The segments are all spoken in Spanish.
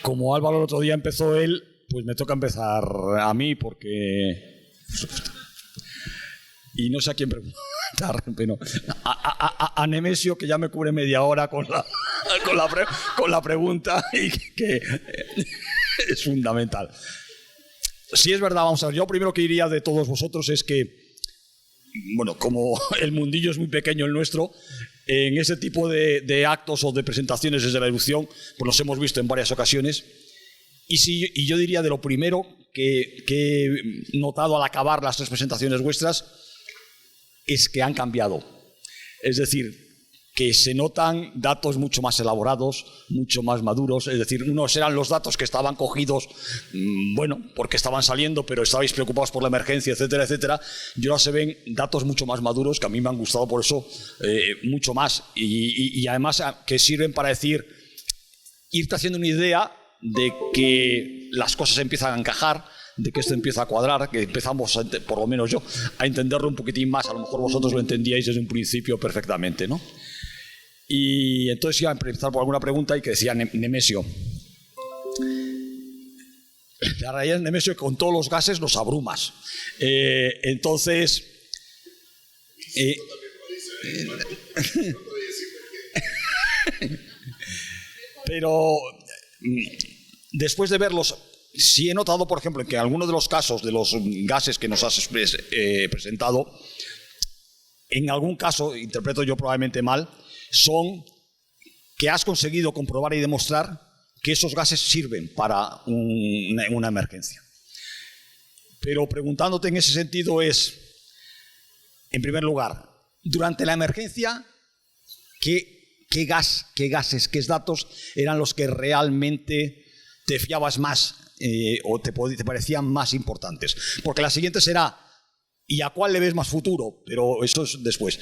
como Álvaro el otro día empezó él, pues me toca empezar a mí porque... Y no sé a quién preguntar, pero a Nemesio, que ya me cubre media hora con la pregunta y que es fundamental. Sí, es verdad, vamos a ver, yo primero que diría de todos vosotros es que, bueno, como el mundillo es muy pequeño el nuestro, en ese tipo de actos o de presentaciones desde la erupción, pues los hemos visto en varias ocasiones. Y yo diría de lo primero que he notado al acabar las 3 presentaciones vuestras es que han cambiado. Es decir, que se notan datos mucho más elaborados, mucho más maduros. Es decir, unos eran los datos que estaban cogidos, bueno, porque estaban saliendo, pero estabais preocupados por la emergencia, etcétera, etcétera. Y ahora se ven datos mucho más maduros, que a mí me han gustado por eso mucho más. Y además que sirven para decir, irte haciendo una idea de que las cosas empiezan a encajar, de que esto empieza a cuadrar, que empezamos, por lo menos yo, a entenderlo un poquitín más. A lo mejor vosotros lo entendíais desde un principio perfectamente, ¿no? Y entonces iba a empezar por alguna pregunta y que decía Nemesio. La realidad es, Nemesio, que con todos los gases los abrumas. Entonces... pero después de verlos, sí he notado, por ejemplo, que en algunos de los casos de los gases que nos has presentado, en algún caso, interpreto yo probablemente mal, son que has conseguido comprobar y demostrar que esos gases sirven para una emergencia. Pero preguntándote en ese sentido es, en primer lugar, durante la emergencia, ¿qué gases, qué datos eran los que realmente te fiabas más o te parecían más importantes? Porque la siguiente será, ¿y a cuál le ves más futuro? Pero eso es después.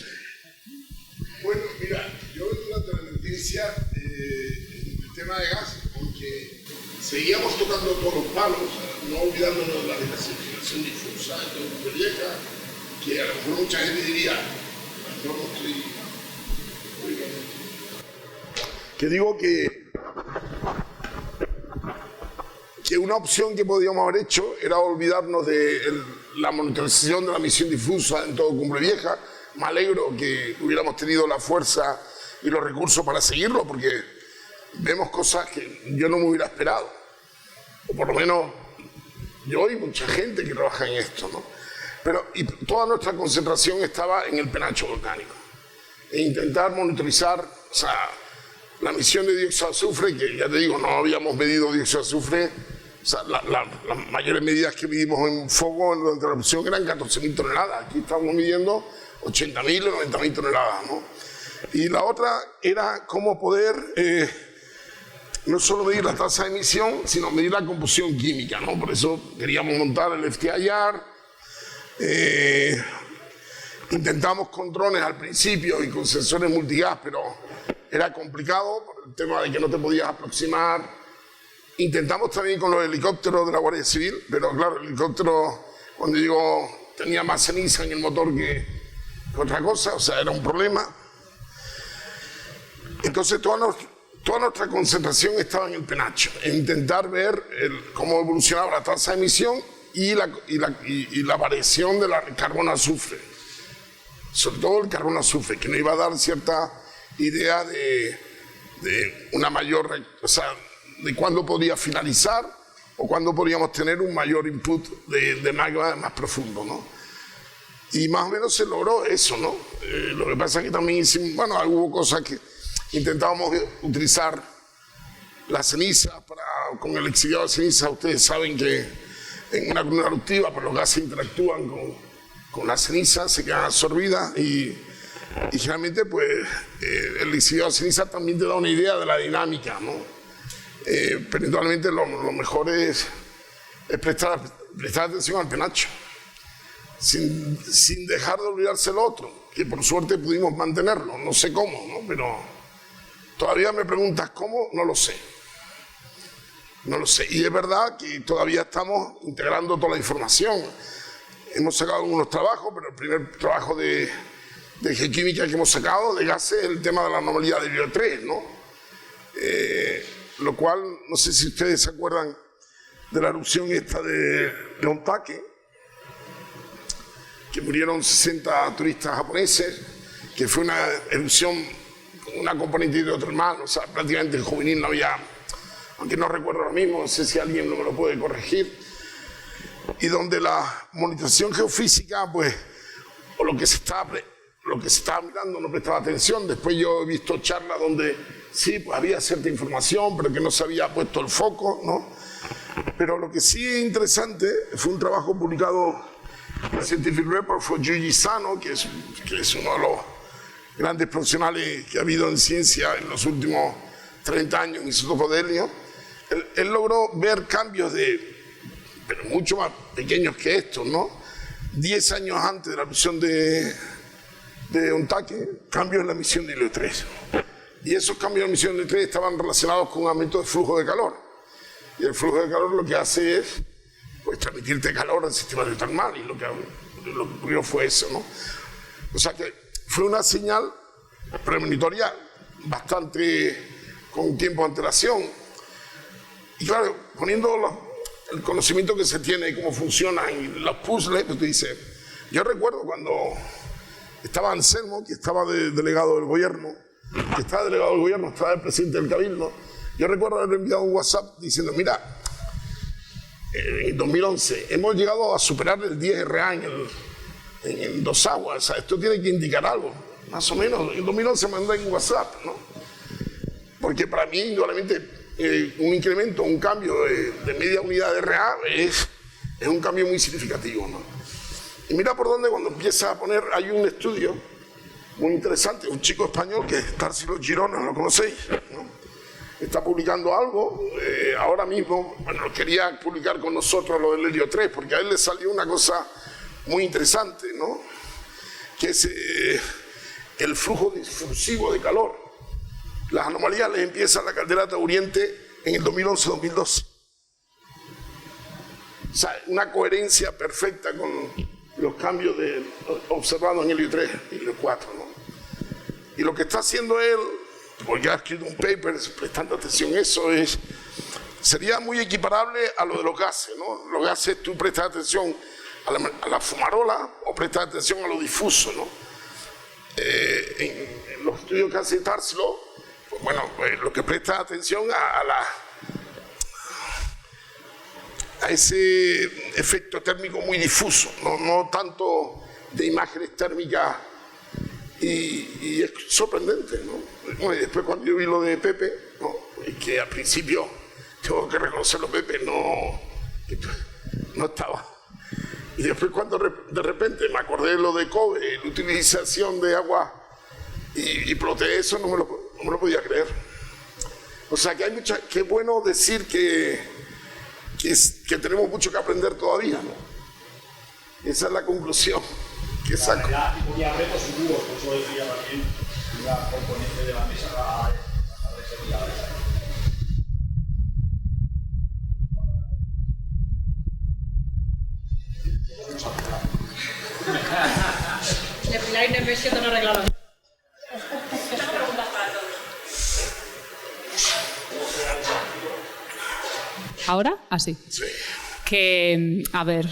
Bueno, mira, yo durante la emergencia, el tema de gas, porque seguíamos tocando todos los palos, no olvidándonos de la desclasificación difusa, de vieja, que a lo mejor mucha gente diría, yo no estoy... Que digo que una opción que podíamos haber hecho era olvidarnos de la monitorización de la misión difusa en todo Cumbre Vieja. Me alegro que hubiéramos tenido la fuerza y los recursos para seguirlo, porque vemos cosas que yo no me hubiera esperado. O por lo menos yo y mucha gente que trabaja en esto, ¿no? Y toda nuestra concentración estaba en el penacho volcánico. E intentar monitorizar, o sea, la misión de dióxido de azufre, que ya te digo, no habíamos medido dióxido de azufre. O sea, las mayores medidas que medimos en fuego durante la erupción eran 14.000 toneladas. Aquí estamos midiendo 80.000 o 90.000 toneladas, ¿no? Y la otra era cómo poder no solo medir la tasa de emisión, sino medir la composición química, ¿no? Por eso queríamos montar el FTIR. Intentamos con drones al principio y con sensores multigas, pero era complicado por el tema de que no te podías aproximar. Intentamos también con los helicópteros de la Guardia Civil, pero claro, el helicóptero, cuando llegó, tenía más ceniza en el motor que otra cosa, o sea, era un problema. Entonces toda nuestra concentración estaba en el penacho, en intentar ver cómo evolucionaba la tasa de emisión y la variación de la carbono-azufre, sobre todo el carbono-azufre, que nos iba a dar cierta idea de una mayor, o sea, de cuándo podría finalizar o cuándo podríamos tener un mayor input de magma más profundo, ¿no? Y más o menos se logró eso, ¿no? Lo que pasa es que también hicimos, bueno, hubo cosas que intentábamos utilizar la ceniza con el exiliado de ceniza. Ustedes saben que en una columna eruptiva, pues los gases interactúan con la ceniza, se quedan absorbidas y generalmente pues el exiliado de ceniza también te da una idea de la dinámica, ¿no? Pero eventualmente lo mejor es prestar atención al penacho, sin dejar de olvidarse el otro, que por suerte pudimos mantenerlo, no sé cómo, ¿no? Pero todavía me preguntas cómo, no lo sé. No lo sé. Y es verdad que todavía estamos integrando toda la información. Hemos sacado algunos trabajos, pero el primer trabajo de geoquímica que hemos sacado de gases es el tema de la anomalía de Bio3, ¿no? lo cual, no sé si ustedes se acuerdan de la erupción esta de Ontake, que murieron 60 turistas japoneses, que fue una erupción con una componente hidrotermal, o sea, prácticamente el juvenil no había, aunque no recuerdo lo mismo, no sé si alguien no me lo puede corregir, y donde la monitorización geofísica, pues, o lo que se estaba mirando no prestaba atención. Después yo he visto charlas donde sí, pues había cierta información, pero que no se había puesto el foco, ¿no? Pero lo que sí es interesante fue un trabajo publicado en Scientific Report for Yuji Sano, que es uno de los grandes profesionales que ha habido en ciencia en los últimos 30 años en isótopos de helio. Él logró ver cambios pero mucho más pequeños que estos, ¿no? 10 años antes de la erupción de Ontake, cambios en la emisión de helio 3. Y esos cambios en la emisión de helio 3 estaban relacionados con un aumento de flujo de calor. Y el flujo de calor lo que hace es, pues, transmitirte calor al sistema hidrotermal, y lo que ocurrió fue eso, ¿no? O sea que fue una señal premonitoria bastante con tiempo de antelación. Y claro, poniendo el conocimiento que se tiene y cómo funcionan los puzzles, pues te dice, yo recuerdo cuando estaba Anselmo, que estaba delegado del gobierno, estaba el presidente del Cabildo. Yo recuerdo haber enviado un WhatsApp diciendo, mira, en 2011 hemos llegado a superar el 10 RA en Dos Aguas, o sea, esto tiene que indicar algo, más o menos. En 2011 mandé un WhatsApp, ¿no? Porque para mí, indudablemente, un incremento, un cambio de media unidad de RA es un cambio muy significativo, ¿no? Y mira por dónde cuando empieza a poner, hay un estudio muy interesante, un chico español que es Tarsilo Girona, ¿lo conocéis?, ¿no? Está publicando algo, ahora mismo, bueno, quería publicar con nosotros lo del helio 3, porque a él le salió una cosa muy interesante, ¿no? Que es el flujo difusivo de calor. Las anomalías les empiezan la caldera tauriente en el 2011-2012. O sea, una coherencia perfecta con los cambios observados en helio 3 y helio 4, ¿no? Y lo que está haciendo él, porque ha escrito un paper prestando atención a eso, sería muy equiparable a lo de los gases, ¿no? Los gases, tú prestas atención a la fumarola o prestas atención a lo difuso, ¿no? En los estudios que hace Tarsilo, pues bueno, pues lo que presta atención a ese efecto térmico muy difuso, no tanto de imágenes térmicas, y es sorprendente, ¿no? Bueno, y después cuando yo vi lo de Pepe, ¿no? Que al principio, tengo que reconocerlo, Pepe no estaba. Y después cuando de repente me acordé de lo de Kobe, la utilización de agua, y ploté eso, no me lo podía creer. O sea que hay qué bueno decir que tenemos mucho que aprender todavía, ¿no? Esa es la conclusión que saco. Y habré positivos, por eso decía también la componente de la mesa a Le Pilar y Nemesio te lo arreglaron. ¿Ahora? Así. Sí. Que, a ver,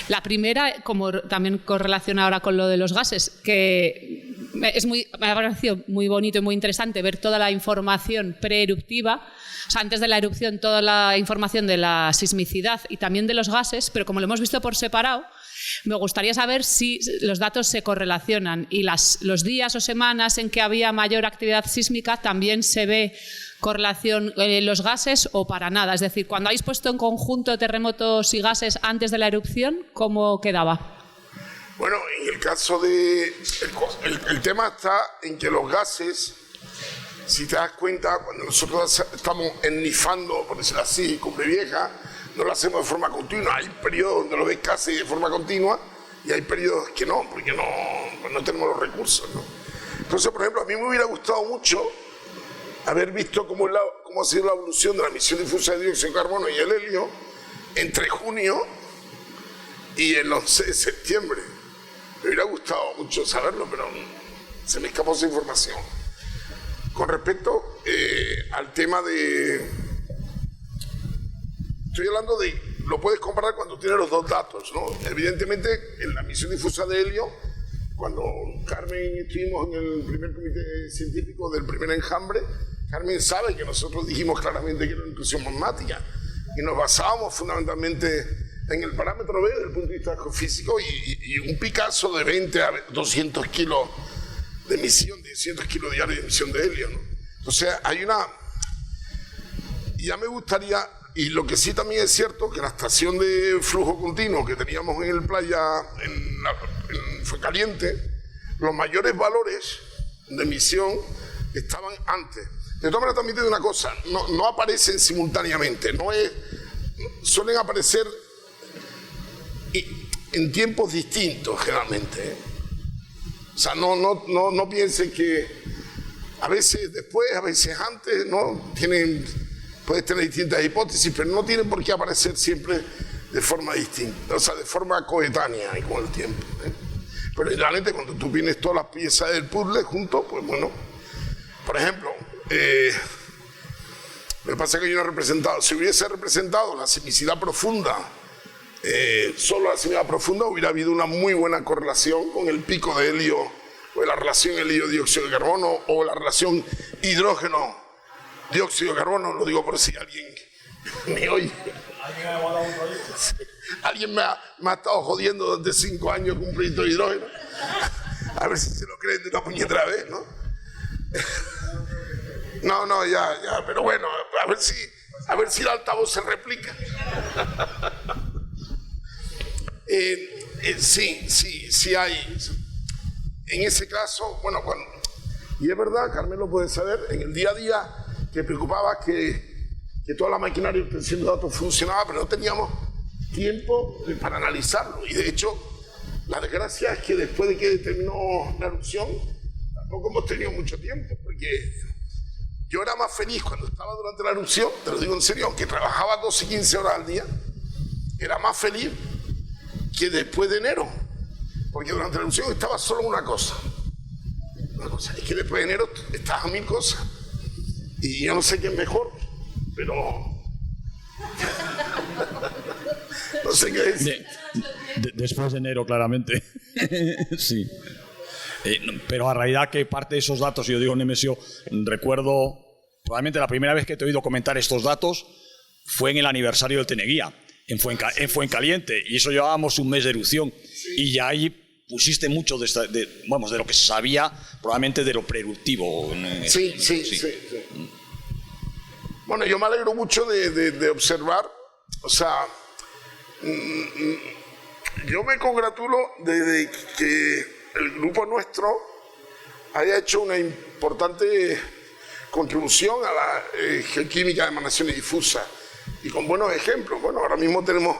la primera, como también correlaciona ahora con lo de los gases, que me ha parecido muy bonito y muy interesante ver toda la información preeruptiva, o sea, antes de la erupción, toda la información de la sismicidad y también de los gases, pero como lo hemos visto por separado, me gustaría saber si los datos se correlacionan y los días o semanas en que había mayor actividad sísmica también se ve correlación los gases o para nada. Es decir, cuando habéis puesto en conjunto terremotos y gases antes de la erupción, ¿cómo quedaba? Bueno, en el caso de... El tema está en que los gases, si te das cuenta, cuando nosotros estamos ennifando, por decirlo así, Cumbre Vieja, no lo hacemos de forma continua. Hay periodos donde lo ves casi de forma continua y hay periodos que no, porque no tenemos los recursos, ¿no? Entonces, por ejemplo, a mí me hubiera gustado mucho haber visto cómo ha sido la evolución de la emisión difusa de dióxido de carbono y el helio entre junio y el 11 de septiembre. Me hubiera gustado mucho saberlo, pero se me escapó esa información. Con respecto al tema de estoy hablando de, lo puedes comparar cuando tienes los dos datos, ¿no? Evidentemente, en la emisión difusa de helio, cuando Carmen estuvimos en el primer comité científico del primer enjambre, Carmen sabe que nosotros dijimos claramente que era una intrusión magmática y nos basábamos fundamentalmente en el parámetro B desde el punto de vista geofísico y un Picasso de 20 a 200 kilos de emisión, 200 kilos diarios de emisión de helio, ¿no? Entonces hay una... Y ya me gustaría, y lo que sí también es cierto, que la estación de flujo continuo que teníamos en el playa, en Fuencaliente, los mayores valores de emisión estaban antes. De todas maneras también te digo una cosa, no aparecen simultáneamente, suelen aparecer en tiempos distintos generalmente, ¿eh? O sea, no piensen que a veces después, a veces antes, ¿no? Puedes tener distintas hipótesis, pero no tienen por qué aparecer siempre de forma distinta, o sea, de forma coetánea y con el tiempo, ¿eh? Pero realmente cuando tú vienes todas las piezas del puzzle juntos, pues bueno, por ejemplo, me pasa que yo no he representado, si hubiese representado la sismicidad profunda, solo la sismicidad profunda, hubiera habido una muy buena correlación con el pico de helio, o la relación helio-dióxido de carbono, o la relación hidrógeno-dióxido de carbono, lo digo por si alguien me oye. Alguien me ha estado jodiendo durante 5 años con un proyecto de hidrógeno. A ver si se lo creen de una puñetera vez, ¿no? No, ya, pero bueno, a ver si el altavoz se replica. Sí hay. En ese caso, bueno, y es verdad, Carmen lo puede saber, en el día a día te preocupaba que toda la maquinaria de obtención de datos funcionaba, pero no teníamos tiempo para analizarlo. Y de hecho, la desgracia es que después de que terminó la erupción, tampoco hemos tenido mucho tiempo, porque yo era más feliz cuando estaba durante la erupción, te lo digo en serio, aunque trabajaba 12 y 15 horas al día, era más feliz que después de enero, porque durante la erupción estaba solo una cosa, es que después de enero estás a 1000 cosas, y yo no sé qué es mejor, pero no sé qué decir. Después de enero, claramente. Sí. Pero a realidad que parte de esos datos, yo digo, Nemesio, recuerdo, probablemente la primera vez que te he oído comentar estos datos fue en el aniversario del Teneguía, en Fuencaliente, y eso llevábamos un mes de erupción, y ya ahí pusiste mucho de lo que se sabía, probablemente de lo preeruptivo. Sí. Bueno, yo me alegro mucho de observar, o sea, yo me congratulo de que el grupo nuestro haya hecho una importante contribución a la geoquímica de emanaciones difusas y con buenos ejemplos. Bueno, ahora mismo tenemos,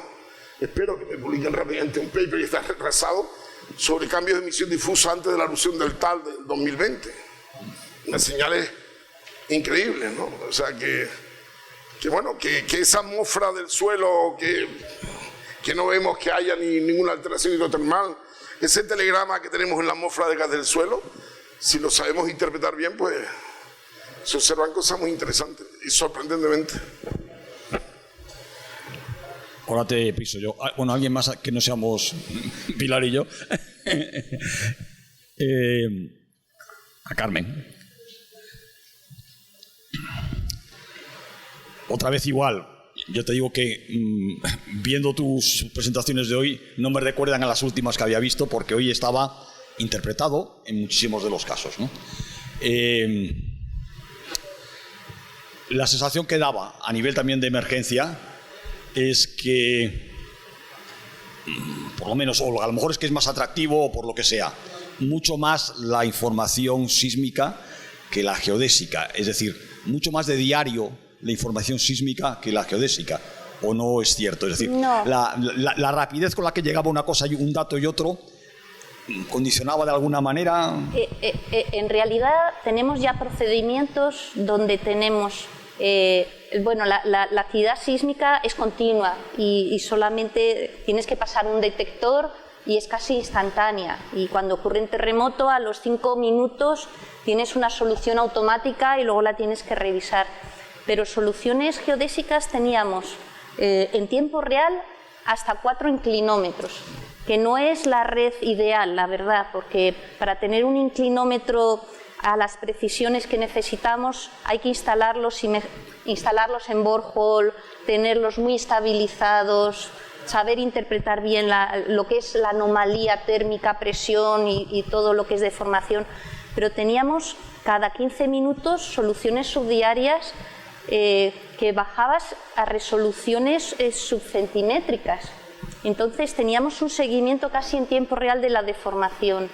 espero que me publiquen rápidamente un paper que está retrasado sobre cambios de emisión difusa antes de la erupción del TAL del 2020. Unas señales increíbles, ¿no? O sea que esa atmósfera del suelo que no vemos que haya ninguna alteración hidrotermal, ese telegrama que tenemos en la atmósfera de gas del suelo, si lo sabemos interpretar bien, pues se observan cosas muy interesantes y sorprendentemente. Ahora te piso yo. Bueno, alguien más que no seamos Pilar y yo. A Carmen. Otra vez igual. Yo te digo que viendo tus presentaciones de hoy no me recuerdan a las últimas que había visto, porque hoy estaba interpretado en muchísimos de los casos, ¿no? La sensación que daba a nivel también de emergencia es que, por lo menos, o a lo mejor es que es más atractivo o por lo que sea, mucho más la información sísmica que la geodésica, es decir, mucho más de diario la información sísmica que la geodésica, ¿o no es cierto? Es decir, no. la rapidez con la que llegaba una cosa y un dato y otro condicionaba de alguna manera. En realidad tenemos ya procedimientos donde tenemos la actividad sísmica es continua y solamente tienes que pasar un detector y es casi instantánea, y cuando ocurre un terremoto a los 5 minutos tienes una solución automática y luego la tienes que revisar. Pero soluciones geodésicas teníamos en tiempo real hasta 4 inclinómetros, que no es la red ideal, la verdad, porque para tener un inclinómetro a las precisiones que necesitamos hay que instalarlos en borehole, tenerlos muy estabilizados, saber interpretar bien lo que es la anomalía térmica, presión y todo lo que es deformación. Pero teníamos cada 15 minutos soluciones subdiarias que bajabas a resoluciones subcentimétricas. Entonces teníamos un seguimiento casi en tiempo real de la deformación.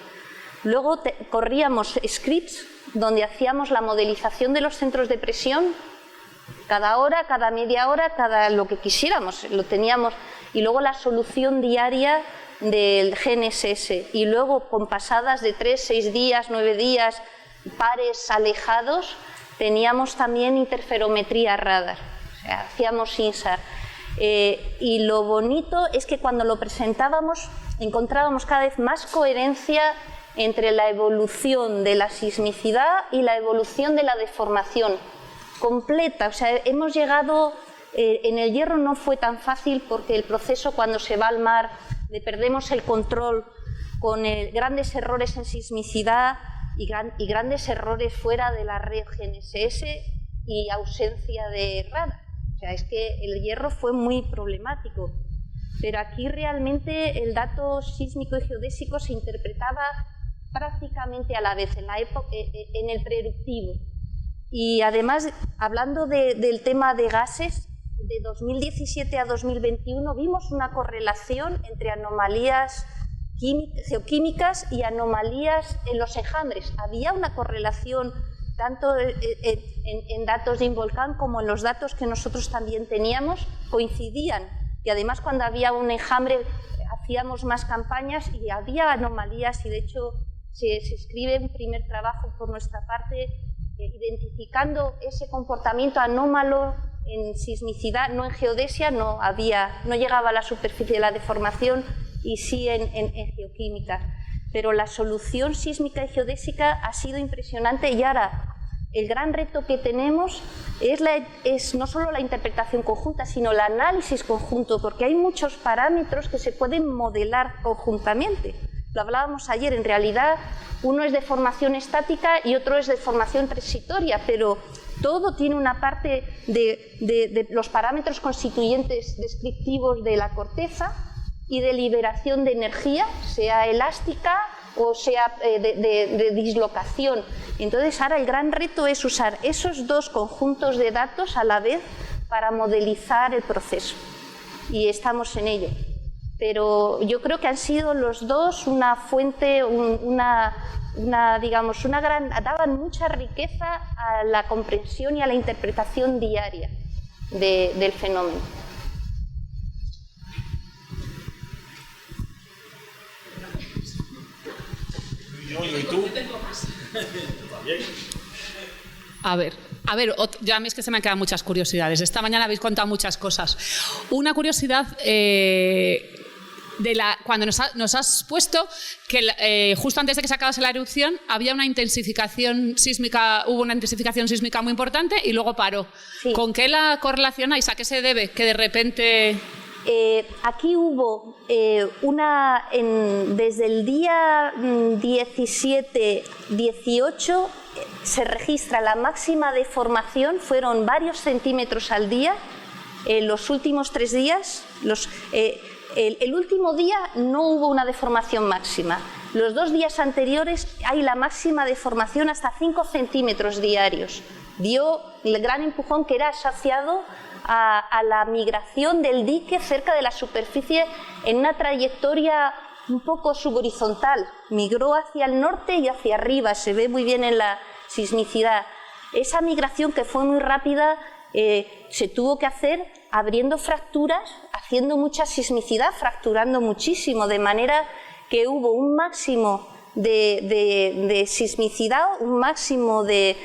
Luego corríamos scripts donde hacíamos la modelización de los centros de presión cada hora, cada media hora, cada lo que quisiéramos, lo teníamos. Y luego la solución diaria del GNSS. Y luego con pasadas de 3, 6 días, 9 días, pares alejados, teníamos también interferometría radar. O sea, hacíamos INSAR. Y lo bonito es que cuando lo presentábamos encontrábamos cada vez más coherencia entre la evolución de la sismicidad y la evolución de la deformación completa. O sea, hemos llegado, en el hierro no fue tan fácil porque el proceso cuando se va al mar le perdemos el control con grandes errores en sismicidad y grandes errores fuera de la red GNSS y ausencia de radar. O sea, es que el hierro fue muy problemático. Pero aquí realmente el dato sísmico y geodésico se interpretaba prácticamente a la vez, en el preeruptivo. Y además, hablando del tema de gases, de 2017 a 2021 vimos una correlación entre anomalías geoquímicas y anomalías en los enjambres. Había una correlación tanto en datos de Involcán como en los datos que nosotros también teníamos, coincidían. Y además cuando había un enjambre hacíamos más campañas y había anomalías y de hecho se escribe un primer trabajo por nuestra parte identificando ese comportamiento anómalo en sismicidad, no en geodesia, no llegaba a la superficie de la deformación y sí en geoquímica. Pero la solución sísmica y geodésica ha sido impresionante y ahora el gran reto que tenemos es no solo la interpretación conjunta, sino el análisis conjunto, porque hay muchos parámetros que se pueden modelar conjuntamente. Lo hablábamos ayer, en realidad uno es deformación estática y otro es deformación transitoria, pero todo tiene una parte de los parámetros constituyentes descriptivos de la corteza y de liberación de energía, sea elástica o sea de dislocación. Entonces ahora el gran reto es usar esos dos conjuntos de datos a la vez para modelizar el proceso y estamos en ello. Pero yo creo que han sido los dos una fuente, daban mucha riqueza a la comprensión y a la interpretación diaria del fenómeno. ¿Y tú? A ver, ya a mí es que se me han quedado muchas curiosidades. Esta mañana habéis contado muchas cosas. Una curiosidad cuando nos has puesto que justo antes de que se acabase la erupción había una intensificación sísmica, hubo una intensificación sísmica muy importante y luego paró. Sí. ¿Con qué la correlacionáis? ¿A qué se debe que de repente...? Aquí hubo desde el día 17-18 se registra la máxima deformación, fueron varios centímetros al día. Los últimos 3 días, el último día no hubo una deformación máxima. Los 2 días anteriores hay la máxima deformación hasta 5 centímetros diarios. Dio el gran empujón que era asociado a la migración del dique cerca de la superficie en una trayectoria un poco subhorizontal. Migró hacia el norte y hacia arriba, se ve muy bien en la sismicidad. Esa migración, que fue muy rápida, se tuvo que hacer abriendo fracturas, haciendo mucha sismicidad, fracturando muchísimo, de manera que hubo un máximo de sismicidad, un máximo de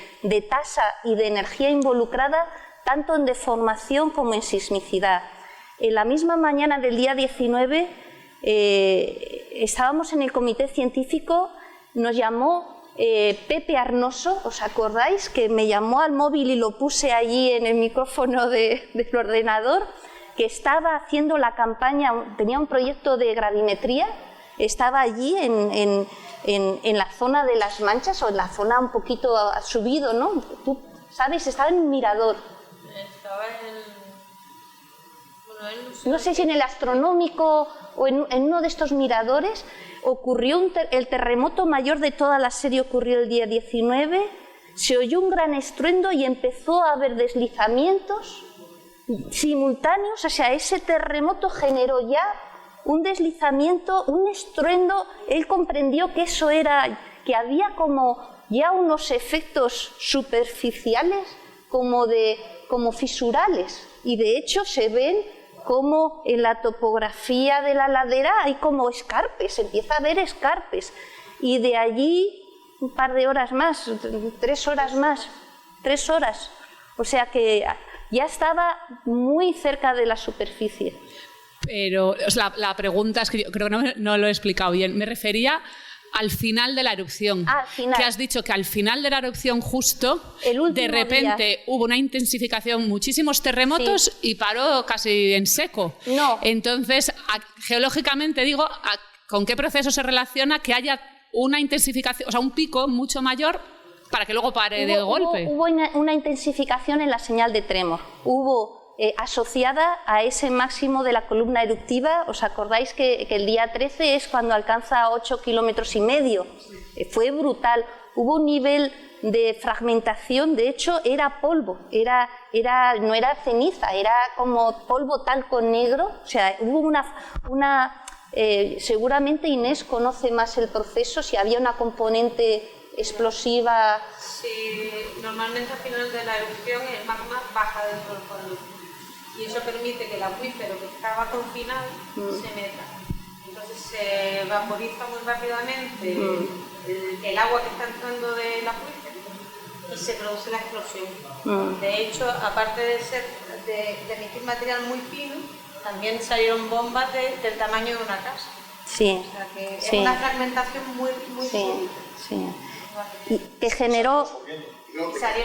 tasa y de energía involucrada, tanto en deformación como en sismicidad. En la misma mañana del día 19 estábamos en el comité científico, nos llamó Pepe Arnoso, ¿os acordáis? Que me llamó al móvil y lo puse allí en el micrófono del ordenador. que estaba haciendo la campaña, tenía un proyecto de gravimetría, estaba allí en la zona de las Manchas, o en la zona un poquito subido, ¿no? Tú sabes, estaba en un mirador. Estaba No sé si en el Astronómico o en uno de estos miradores. Ocurrió el terremoto mayor de toda la serie, ocurrió el día 19, se oyó un gran estruendo y empezó a haber deslizamientos simultáneos. O sea, ese terremoto generó ya un deslizamiento, un estruendo. Él comprendió que eso era, que había como ya unos efectos superficiales, como fisurales, y de hecho se ven como en la topografía de la ladera hay como escarpes, empieza a haber escarpes, y de allí un par de horas más, 3 horas más, 3 horas, o sea que ya estaba muy cerca de la superficie. Pero la pregunta es que yo creo que no lo he explicado bien. Me refería al final de la erupción. Al final. Que has dicho que al final de la erupción justo, de repente hubo una intensificación, muchísimos terremotos, sí, y paró casi en seco. No. Entonces, geológicamente digo, ¿con qué proceso se relaciona que haya una intensificación, o sea, un pico mucho mayor para que luego pare de golpe? Hubo una intensificación en la señal de tremor. Hubo asociada a ese máximo de la columna eruptiva. ¿Os acordáis que el día 13 es cuando alcanza 8,5 kilómetros? Fue brutal. Hubo un nivel de fragmentación, de hecho era polvo, no era ceniza, era como polvo talco negro. O sea, hubo seguramente Inés conoce más el proceso, si había una componente explosiva. Sí, normalmente al final de la erupción el magma baja dentro del conducto y eso permite que el acuífero que estaba confinado se meta. Entonces se vaporiza muy rápidamente el agua que está entrando del acuífero y se produce la explosión. De hecho, aparte de emitir material muy fino, también salieron bombas del tamaño de una casa. Sí. O sea que sí, es una fragmentación muy sí, sí. Y que generó...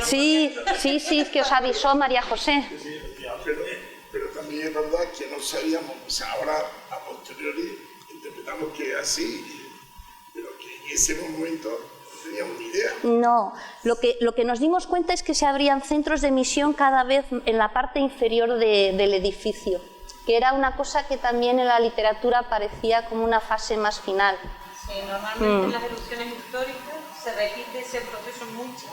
Sí, que os avisó María José. Pero también es verdad que no sabíamos, o sea, ahora a posteriori interpretamos que es así, pero que en ese momento no teníamos ni idea. No, lo que nos dimos cuenta es que se abrían centros de emisión cada vez en la parte inferior del edificio, que era una cosa que también en la literatura parecía como una fase más final. Sí, normalmente en las erupciones históricas se repite ese proceso mucho,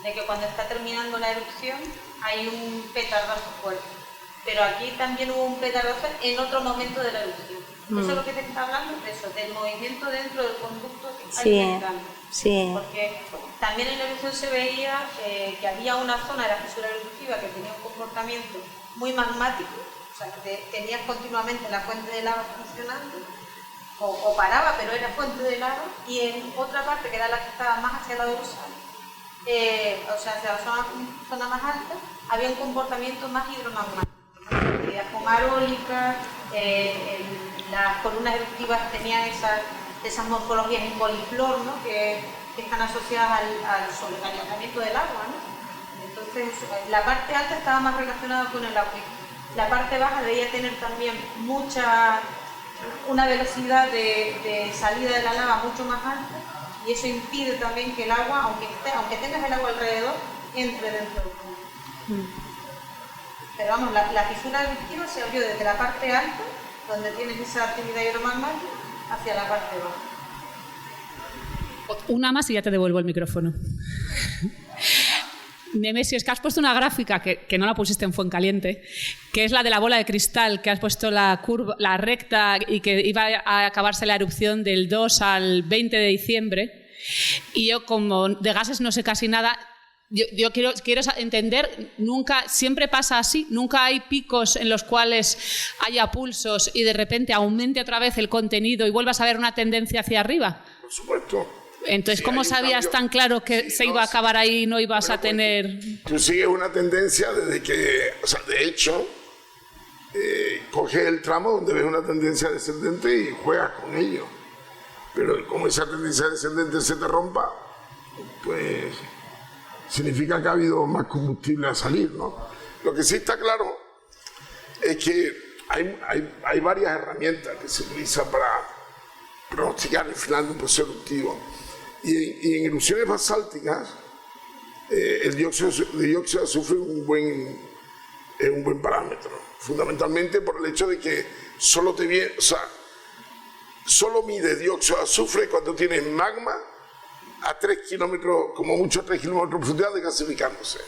de que cuando está terminando la erupción hay un petardazo fuerte. Pero aquí también hubo un petardazo en otro momento de la erupción. Eso es lo que te está hablando, de eso, del movimiento dentro del conducto que está intentando. Sí. Porque también en la erupción se veía que había una zona de la fisura eruptiva que tenía un comportamiento muy magmático, o sea, que tenías continuamente la fuente de lava funcionando, o paraba, pero era fuente de lava, y en otra parte, que era la que estaba más hacia la dorsal, o sea, hacia la zona más alta, había un comportamiento más hidromagmático. Actividad pomarólica, las columnas eruptivas tenían esas morfologías en poliflor, ¿no? que están asociadas al sobrecalentamiento del agua, ¿no? Entonces, la parte alta estaba más relacionada con el acuífero. La parte baja debía tener también una velocidad de salida de la lava mucho más alta, y eso impide también que el agua, aunque tengas el agua alrededor, entre dentro del fondo. Pero vamos, la fisura eruptiva se abrió desde la parte alta, donde tienes esa actividad hidromagmática, hacia la parte baja. Una más y ya te devuelvo el micrófono. Nemesio, es que has puesto una gráfica que no la pusiste en Fuencaliente, que es la de la bola de cristal, que has puesto la curva, la recta, y que iba a acabarse la erupción del 2 al 20 de diciembre. Y yo, como de gases no sé casi nada, yo quiero entender, siempre pasa así, nunca hay picos en los cuales haya pulsos y de repente aumente otra vez el contenido y vuelvas a ver una tendencia hacia arriba. Por supuesto. Entonces, Sí, ¿cómo sabías tan claro que se iba a acabar ahí y no ibas a tener...? Tú sigues una tendencia desde que, o sea, de hecho, coges el tramo donde ves una tendencia descendente y juegas con ello. Pero como esa tendencia descendente se te rompa, pues significa que ha habido más combustible a salir, ¿no? Lo que sí está claro es que hay varias herramientas que se utilizan para pronosticar el final de un proceso eruptivo. Y en erupciones basálticas, el dióxido de azufre es un buen parámetro, fundamentalmente por el hecho de que solo mide dióxido de azufre cuando tienes magma a 3 kilómetros, como mucho a 3 kilómetros de profundidad, desgasificándose.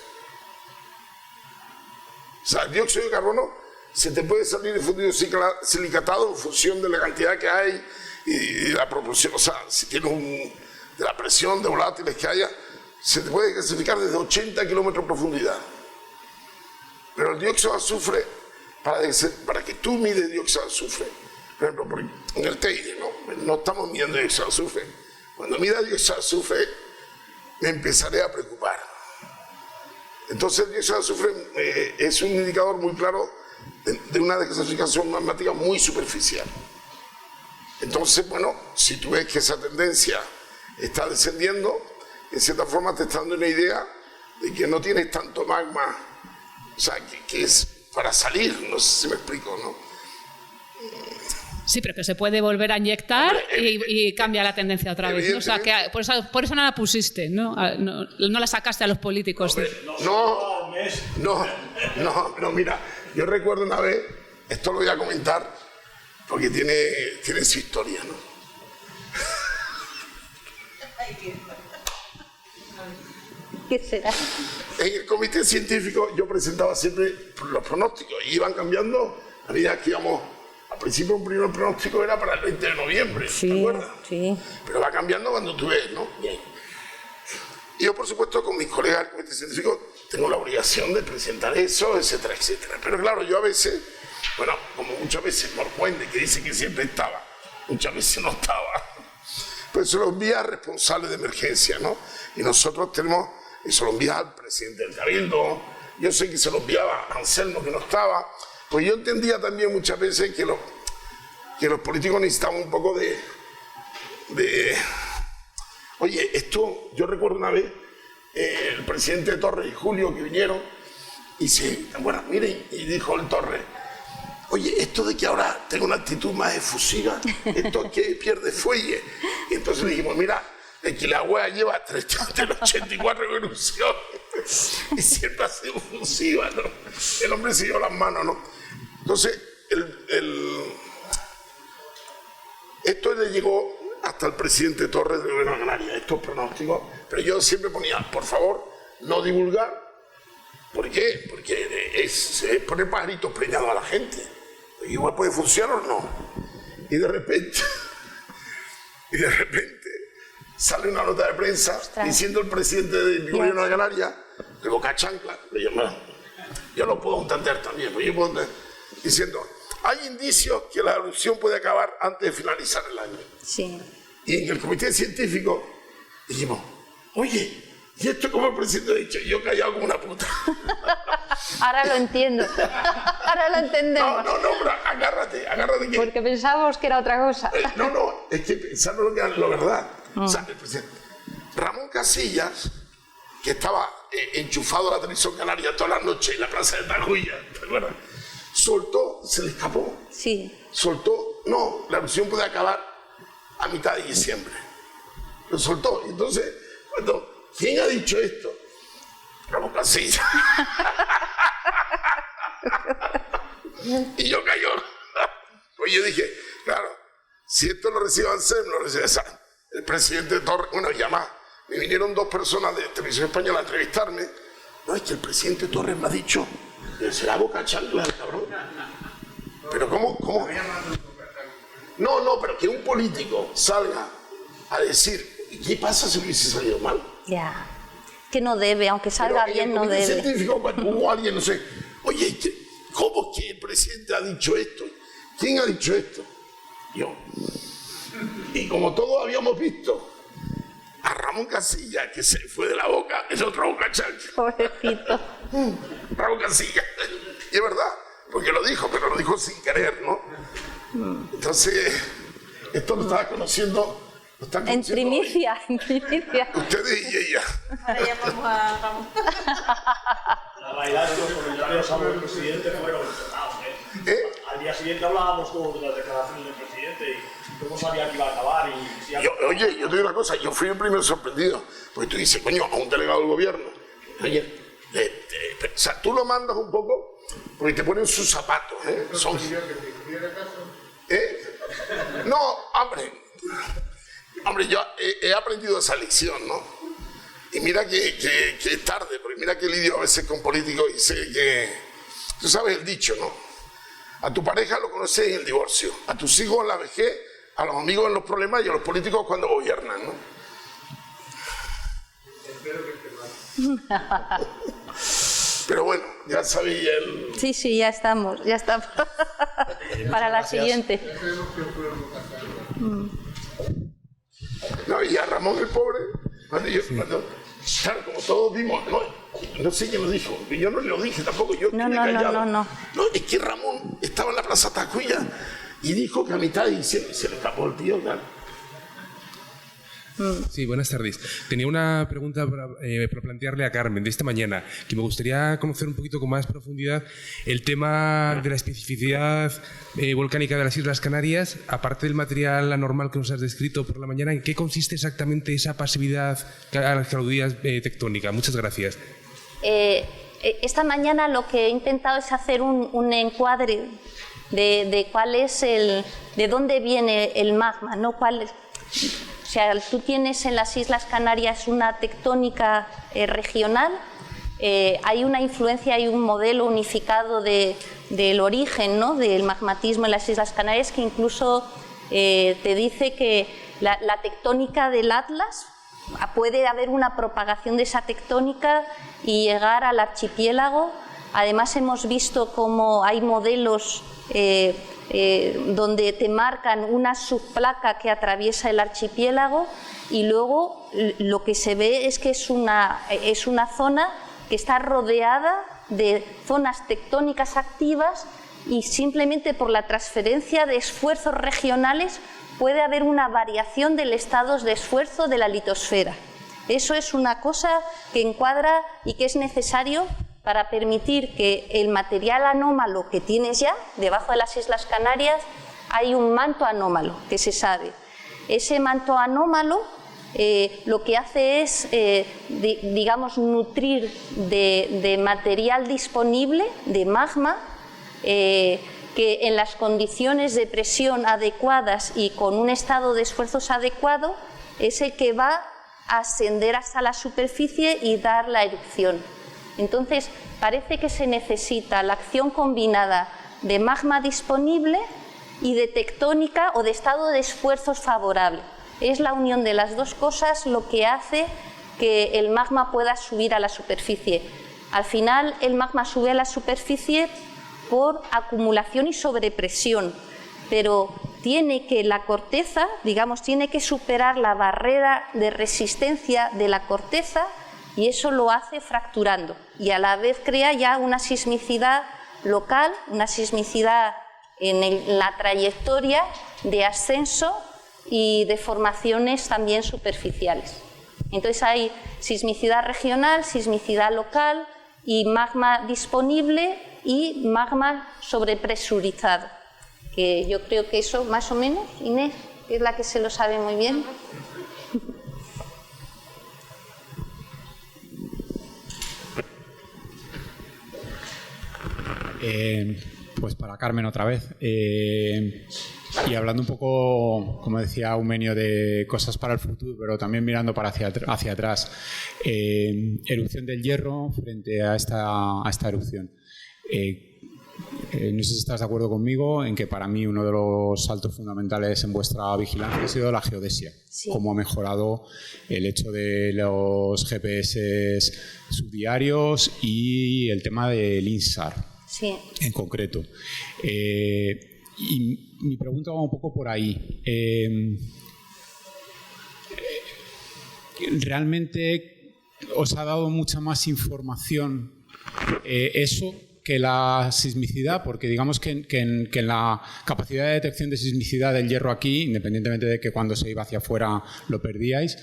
O sea, el dióxido de carbono se te puede salir de fundido silicatado en función de la cantidad que hay y la proporción, o sea, si tienes de la presión de volátiles que haya, se te puede gasificar desde 80 kilómetros de profundidad. Pero el dióxido de azufre, para que tú mides dióxido de azufre, por ejemplo, en el Teide, no estamos midiendo dióxido de azufre. Cuando mida dióxido de azufre, me empezaré a preocupar. Entonces el dióxido de azufre es un indicador muy claro de una desgasificación magmática muy superficial. Entonces, bueno, si tú ves que esa tendencia está descendiendo, en cierta forma te está dando una idea de que no tienes tanto magma, o sea, que es para salir, no sé si me explico, ¿no? Sí, pero que se puede volver a inyectar y cambia la tendencia otra vez, ¿no? O sea, que por eso no la pusiste, ¿no? No la sacaste a los políticos. No, mira, yo recuerdo una vez, esto lo voy a comentar porque tiene su historia, ¿no? ¿Qué será? En el comité científico yo presentaba siempre los pronósticos y iban cambiando a medida que íbamos. Al principio un primer pronóstico era para el 20 de noviembre, sí, ¿te acuerdas? Sí. Pero va cambiando cuando tú ves, ¿no? Bien. Y yo, por supuesto, con mis colegas del comité científico tengo la obligación de presentar eso, etcétera, etcétera. Pero claro, yo a veces, bueno, como muchas veces por Puente, que dice que siempre estaba, muchas veces no estaba, pues se lo envía al responsable de emergencia, ¿no? Y nosotros tenemos, y se lo envía al presidente del Cabildo, yo sé que se lo enviaba a Anselmo, que no estaba. Pues yo entendía también muchas veces que los políticos necesitaban un poco de... Oye, esto, yo recuerdo una vez, el presidente Torres y Julio que vinieron, y bueno, miren, y dijo el Torres, oye, esto de que ahora tengo una actitud más efusiva, esto que pierde fuelle. Y entonces dijimos, mira, de que la wea lleva 84 erupciones y siempre ha sido efusiva, ¿no? El hombre se dio las manos, ¿no? Entonces, esto le llegó hasta el presidente Torres de Gobierno de Canarias, estos pronósticos, pero yo siempre ponía, por favor, no divulgar. ¿Por qué? Porque es poner pajaritos preñados a la gente. Igual puede funcionar o no. Y de repente sale una nota de prensa diciendo el presidente del Gobierno de Canarias, de Boca Chancla, yo lo puedo tantear también, pero yo puedo diciendo, hay indicios que la erupción puede acabar antes de finalizar el año. Sí. Y en el comité científico dijimos, oye, ¿y esto como el presidente ha dicho? Yo callado como una puta. Ahora lo entiendo. Ahora lo entendemos. No, pero agárrate que... Porque pensábamos que era otra cosa. No, es que pensando lo que es la verdad. O sea, el presidente Ramón Casillas, que estaba enchufado a la televisión canaria todas las noches en la plaza de Tajuya, ¿te acuerdas? Soltó, se le escapó. Sí. Soltó, no, la erupción puede acabar a mitad de diciembre. Lo soltó. Y entonces, ¿quién ha dicho esto? Ramón Casillas. Y yo cayó. Pues yo dije, claro, si esto lo recibe Anselmo, lo recibe el presidente Torres. Bueno, ya más, me vinieron 2 personas de Televisión Española a entrevistarme. No, es que el presidente Torres me ha dicho, será Boca Chancla el cabrón. Pero ¿cómo? No, pero que un político salga a decir, ¿qué pasa si hubiese salido mal? Ya, que no debe, aunque salga bien, no debe. El científico, cuando hubo alguien, no sé, oye, ¿cómo que el presidente ha dicho esto? ¿Quién ha dicho esto? Yo. Y como todos habíamos visto a Ramón Casillas, que se fue de la boca, es otro Boca Chancla. Pobrecito. Ramón Casillas. Y es verdad, porque lo dijo, pero lo dijo sin querer, ¿no? Entonces, esto lo estaba conociendo. En primicia, en primicia. Ustedes y ella. Ahora llamamos a Ramón. La realidad es que los comentarios sobre el presidente fueron siguiente hablábamos todos de las declaraciones del presidente y cómo sabía que iba a acabar. Y si Oye, yo te digo una cosa, yo fui el primero sorprendido, porque tú dices, coño, a un delegado del gobierno, oye, o sea, tú lo mandas un poco porque te ponen sus zapatos, ¿eh? Son... No, hombre, yo he aprendido esa lección, ¿no? Y mira que es tarde, porque mira que lidio a veces con políticos y sé que... Tú sabes el dicho, ¿no? A tu pareja lo conoces en el divorcio, a tus hijos en la vejez, a los amigos en los problemas y a los políticos cuando gobiernan, ¿no? Pero bueno, ya sabía el... Sí, ya estamos. Para la siguiente. No, y a Ramón el pobre, claro, como todos vimos, no sé quién lo dijo, yo no lo dije tampoco, yo No. No, es que Ramón estaba en la Plaza Tacuya y dijo que a mitad de diciembre se le escapó el tío, claro. Sí, buenas tardes. Tenía una pregunta para plantearle a Carmen de esta mañana, que me gustaría conocer un poquito con más profundidad el tema de la especificidad volcánica de las Islas Canarias, aparte del material anormal que nos has descrito por la mañana. ¿En qué consiste exactamente esa pasividad a las que aludías tectónica? Muchas gracias. Esta mañana lo que he intentado es hacer un encuadre de cuál es de dónde viene el magma, ¿no? O sea, tú tienes en las Islas Canarias una tectónica regional, hay una influencia, hay un modelo unificado del origen, ¿no?, del magmatismo en las Islas Canarias, que incluso te dice que la tectónica del Atlas, puede haber una propagación de esa tectónica y llegar al archipiélago. Además hemos visto cómo hay modelos donde te marcan una subplaca que atraviesa el archipiélago y luego lo que se ve es que es una zona que está rodeada de zonas tectónicas activas y simplemente por la transferencia de esfuerzos regionales puede haber una variación del estado de esfuerzo de la litosfera. Eso es una cosa que encuadra y que es necesario para permitir que el material anómalo que tienes ya debajo de las Islas Canarias, hay un manto anómalo que se sabe. Ese manto anómalo lo que hace es, digamos, nutrir de material disponible, de magma, que en las condiciones de presión adecuadas y con un estado de esfuerzos adecuado es el que va a ascender hasta la superficie y dar la erupción. Entonces, parece que se necesita la acción combinada de magma disponible y de tectónica o de estado de esfuerzos favorable. Es la unión de las dos cosas lo que hace que el magma pueda subir a la superficie. Al final, el magma sube a la superficie por acumulación y sobrepresión, pero tiene que la corteza, digamos, tiene que superar la barrera de resistencia de la corteza y eso lo hace fracturando y a la vez crea ya una sismicidad local, una sismicidad en la trayectoria de ascenso y de formaciones también superficiales. Entonces hay sismicidad regional, sismicidad local y magma disponible y magma sobrepresurizado, que yo creo que eso más o menos, Inés, que es la que se lo sabe muy bien. Pues para Carmen otra vez. Y hablando un poco, como decía Eumenio, de cosas para el futuro, pero también mirando para hacia atrás. Erupción del Hierro frente a esta erupción. No sé si estás de acuerdo conmigo en que para mí uno de los saltos fundamentales en vuestra vigilancia ha sido la geodesia. Sí. Cómo ha mejorado el hecho de los GPS subdiarios y el tema del INSAR. Sí. En concreto. Y mi pregunta va un poco por ahí. ¿Realmente os ha dado mucha más información eso que la sismicidad? Porque digamos que en la capacidad de detección de sismicidad del hierro aquí, independientemente de que cuando se iba hacia afuera lo perdíais,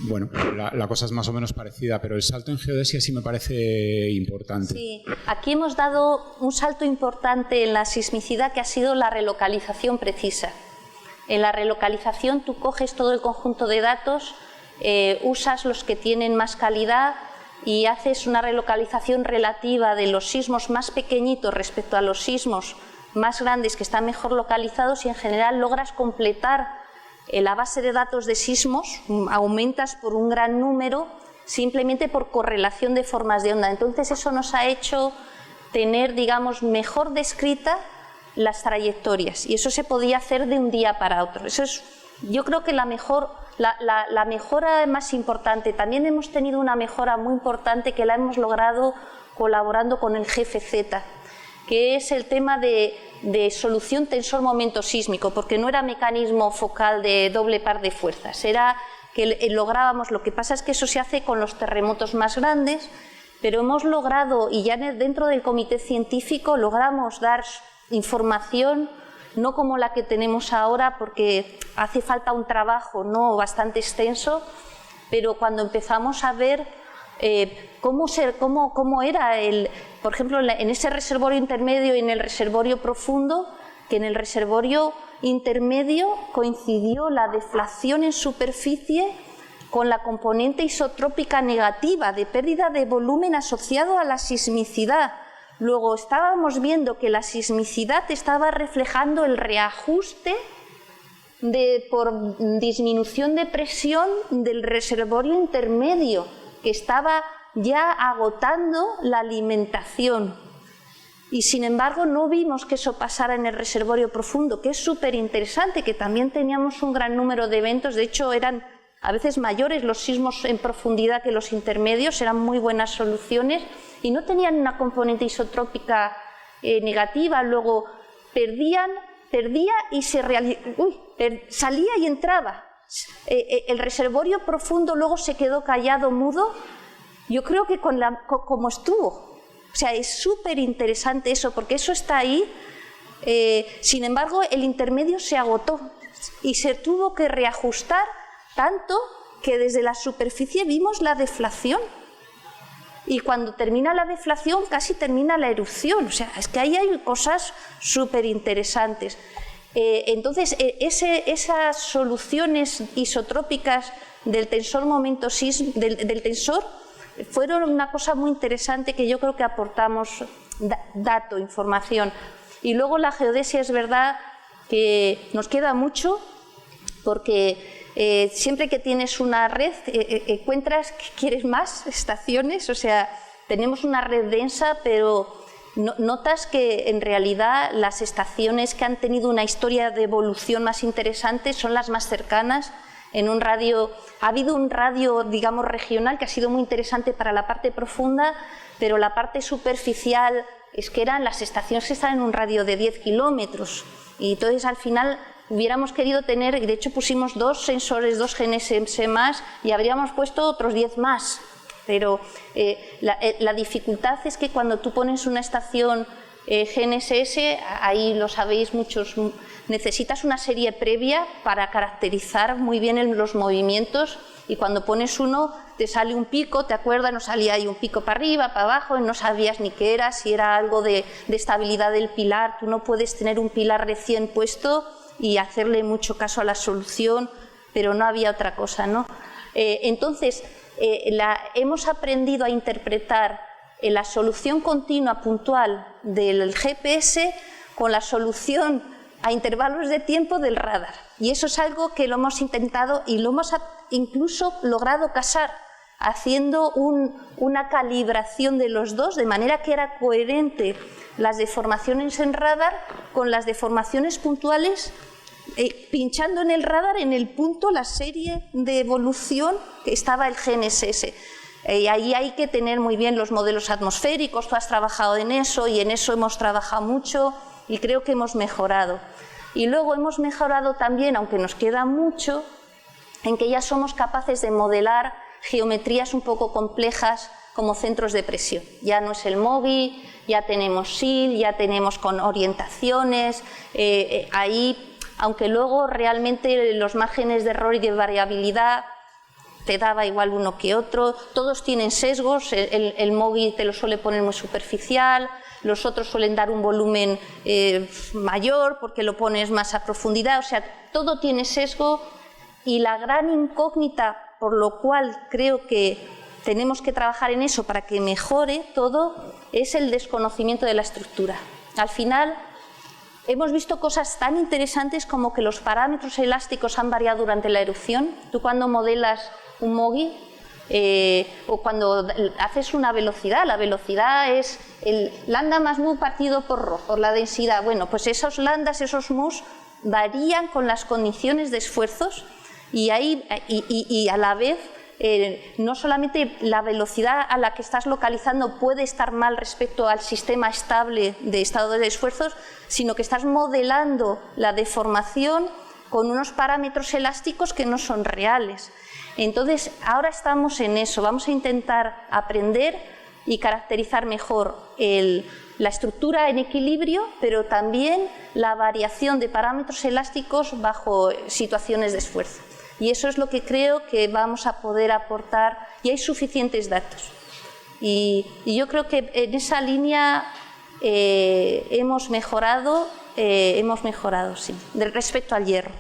bueno, la cosa es más o menos parecida, pero el salto en geodesia sí me parece importante. Sí, aquí hemos dado un salto importante en la sismicidad, que ha sido la relocalización precisa. En la relocalización tú coges todo el conjunto de datos, usas los que tienen más calidad y haces una relocalización relativa de los sismos más pequeñitos respecto a los sismos más grandes que están mejor localizados, y en general logras completar la base de datos de sismos, aumentas por un gran número simplemente por correlación de formas de onda. Entonces eso nos ha hecho tener, digamos, mejor descrita las trayectorias, y eso se podía hacer de un día para otro. Eso es, yo creo que la mejora más importante. También hemos tenido una mejora muy importante que la hemos logrado colaborando con el GFZ, que es el tema de solución tensor momento sísmico, porque no era mecanismo focal de doble par de fuerzas, era que lográbamos, lo que pasa es que eso se hace con los terremotos más grandes, pero hemos logrado, y ya dentro del comité científico logramos dar información, no como la que tenemos ahora, porque hace falta un trabajo bastante extenso, pero cuando empezamos a ver cómo era por ejemplo, en ese reservorio intermedio y en el reservorio profundo, que en el reservorio intermedio coincidió la deflación en superficie con la componente isotrópica negativa de pérdida de volumen asociado a la sismicidad. Luego estábamos viendo que la sismicidad estaba reflejando el reajuste por disminución de presión del reservorio intermedio, que estaba ya agotando la alimentación. Y sin embargo no vimos que eso pasara en el reservorio profundo, que es súper interesante, que también teníamos un gran número de eventos. De hecho eran a veces mayores los sismos en profundidad que los intermedios, eran muy buenas soluciones y no tenían una componente isotrópica negativa. Luego perdía y salía y entraba. El reservorio profundo luego se quedó callado, mudo, yo creo que como estuvo. O sea, es súper interesante eso, porque eso está ahí. Sin embargo, el intermedio se agotó y se tuvo que reajustar tanto que desde la superficie vimos la deflación. Y cuando termina la deflación, casi termina la erupción. O sea, es que ahí hay cosas súper interesantes. Entonces, esas soluciones isotrópicas del tensor momento del tensor fueron una cosa muy interesante que yo creo que aportamos información. Y luego la geodesia, es verdad que nos queda mucho, porque siempre que tienes una red encuentras que quieres más estaciones. O sea, tenemos una red densa, pero notas que en realidad las estaciones que han tenido una historia de evolución más interesante son las más cercanas. En un radio, ha habido un radio, digamos, regional que ha sido muy interesante para la parte profunda, pero la parte superficial es que eran las estaciones que están en un radio de 10 kilómetros. Y entonces al final hubiéramos querido tener, y de hecho pusimos 2 sensores, 2 GNSS más, y habríamos puesto otros 10 más. Pero la dificultad es que cuando tú pones una estación GNSS, ahí lo sabéis muchos, necesitas una serie previa para caracterizar muy bien los movimientos, y cuando pones uno te sale un pico, ¿te acuerdas? No salía ahí un pico para arriba, para abajo, y no sabías ni qué era, si era algo de estabilidad del pilar. Tú no puedes tener un pilar recién puesto y hacerle mucho caso a la solución, pero no había otra cosa, ¿no? Entonces, hemos aprendido a interpretar la solución continua puntual del GPS con la solución a intervalos de tiempo del radar. Y eso es algo que lo hemos intentado y lo hemos incluso logrado casar, haciendo una calibración de los dos, de manera que era coherente las deformaciones en radar con las deformaciones puntuales, pinchando en el radar, en el punto, la serie de evolución que estaba el GNSS. Y ahí hay que tener muy bien los modelos atmosféricos. Tú has trabajado en eso y en eso hemos trabajado mucho y creo que hemos mejorado. Y luego hemos mejorado también, aunque nos queda mucho, en que ya somos capaces de modelar geometrías un poco complejas como centros de presión. Ya no es el MOGI, ya tenemos SIL, ya tenemos con orientaciones. Ahí, aunque luego realmente los márgenes de error y de variabilidad te daba igual uno que otro, todos tienen sesgos, el MOGI te lo suele poner muy superficial, los otros suelen dar un volumen mayor porque lo pones más a profundidad, o sea, todo tiene sesgo y la gran incógnita, por lo cual creo que tenemos que trabajar en eso para que mejore todo, es el desconocimiento de la estructura. Al final, hemos visto cosas tan interesantes como que los parámetros elásticos han variado durante la erupción. Tú cuando modelas un MOGI o cuando haces una velocidad, la velocidad es el lambda más mu partido por rho, por la densidad. Bueno, pues esos lambdas, esos mus varían con las condiciones de esfuerzos y a la vez no solamente la velocidad a la que estás localizando puede estar mal respecto al sistema estable de estado de esfuerzos, sino que estás modelando la deformación con unos parámetros elásticos que no son reales. Entonces, ahora estamos en eso, vamos a intentar aprender y caracterizar mejor la estructura en equilibrio, pero también la variación de parámetros elásticos bajo situaciones de esfuerzo. Y eso es lo que creo que vamos a poder aportar, y hay suficientes datos. Y yo creo que en esa línea hemos mejorado, sí, respecto al hierro.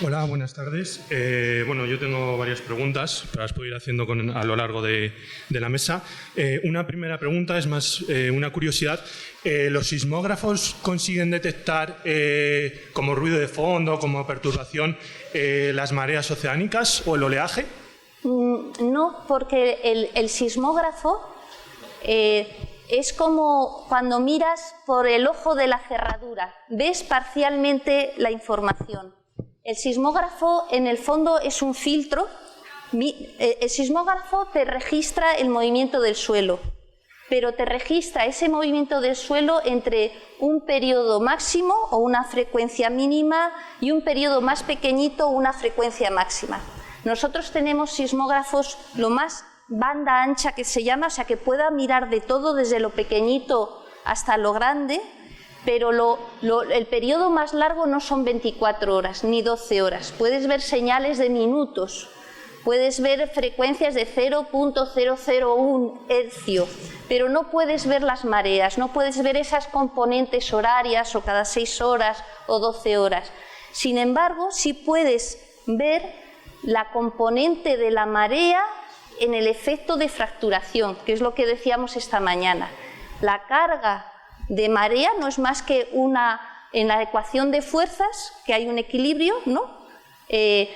Hola, buenas tardes. Bueno, yo tengo varias preguntas, pero las puedo ir haciendo a lo largo de la mesa. Una primera pregunta es más una curiosidad. ¿Los sismógrafos consiguen detectar como ruido de fondo, como perturbación, las mareas oceánicas o el oleaje? No, porque el sismógrafo es como cuando miras por el ojo de la cerradura, ves parcialmente la información. El sismógrafo, en el fondo, es un filtro. El sismógrafo te registra el movimiento del suelo, pero te registra ese movimiento del suelo entre un periodo máximo o una frecuencia mínima y un periodo más pequeñito o una frecuencia máxima. Nosotros tenemos sismógrafos lo más banda ancha que se llama, o sea, que pueda mirar de todo desde lo pequeñito hasta lo grande, pero el periodo más largo no son 24 horas ni 12 horas. Puedes ver señales de minutos, puedes ver frecuencias de 0.001 hercio, pero no puedes ver las mareas, no puedes ver esas componentes horarias o cada 6 horas o 12 horas. Sin embargo, sí puedes ver la componente de la marea en el efecto de fracturación, que es lo que decíamos esta mañana. La carga de marea no es más que en la ecuación de fuerzas, que hay un equilibrio, ¿no?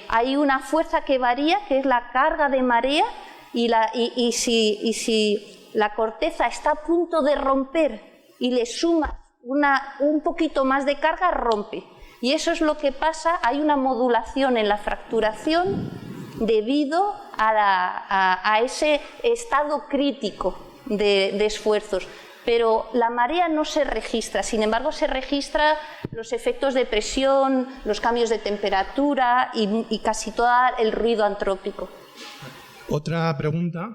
Hay una fuerza que varía, que es la carga de marea, y si la corteza está a punto de romper y le sumas un poquito más de carga, rompe. Y eso es lo que pasa, hay una modulación en la fracturación debido a ese estado crítico de esfuerzos. Pero la marea no se registra, sin embargo se registra los efectos de presión, los cambios de temperatura y casi todo el ruido antrópico. Otra pregunta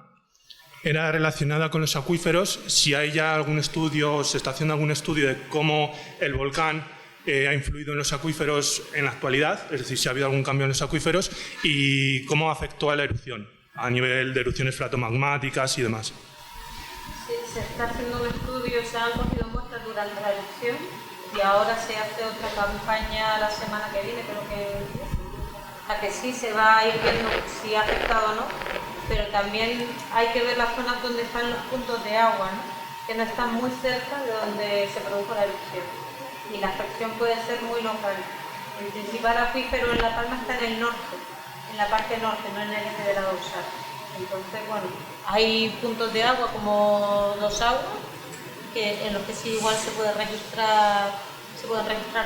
era relacionada con los acuíferos, si hay ya algún estudio, se está haciendo algún estudio de cómo el volcán ha influido en los acuíferos en la actualidad, es decir, si ha habido algún cambio en los acuíferos y cómo afectó a la erupción, a nivel de erupciones fratomagmáticas y demás. Sí, se está haciendo un estudio, se han cogido muestras durante la erupción y ahora se hace otra campaña la semana que viene, creo que sí se va a ir viendo si ha afectado o no, pero también hay que ver las zonas donde están los puntos de agua, ¿no? Que no están muy cerca de donde se produjo la erupción y la afección puede ser muy local. El principal acuífero en La Palma está en el norte, en la parte norte, no en el eje de la dorsal. Entonces, bueno, hay puntos de agua como Dos Aguas, en los que sí igual se pueden registrar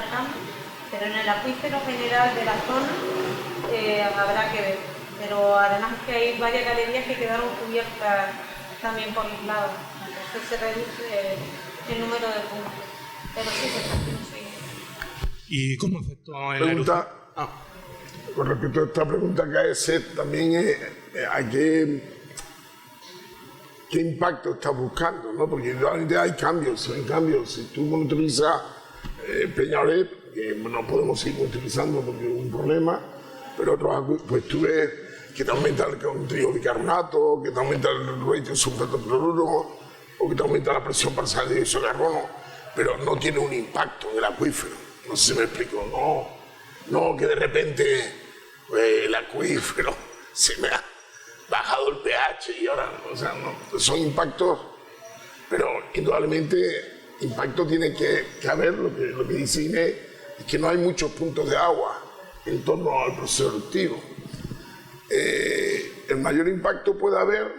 cambios, pero en el acuífero general de la zona habrá que ver. Pero además es que hay varias galerías que quedaron cubiertas también por los lados, entonces se reduce el número de puntos. Pero sí se está haciendo seguimiento. ¿Y cómo afectó en la erupción? Con respecto a esta pregunta que hace, también hay que qué impacto estás buscando, ¿no? Porque realmente hay cambios, se ven cambios. Si tú monitorizas Peñalet, que no podemos seguir utilizando porque hubo un problema, pero otros, pues tú ves que te aumenta el contenido de bicarbonato, que te aumenta el ratio de sulfato de cloruro, o que te aumenta la presión parcial de dióxido de carbono, pero no tiene un impacto en el acuífero. No sé si me explico. No que de repente el acuífero se me ha bajado el pH y ahora, o sea, no, son impactos, pero indudablemente impacto tiene que haber. Lo que dice Inés es que no hay muchos puntos de agua en torno al proceso eruptivo. El mayor impacto puede haber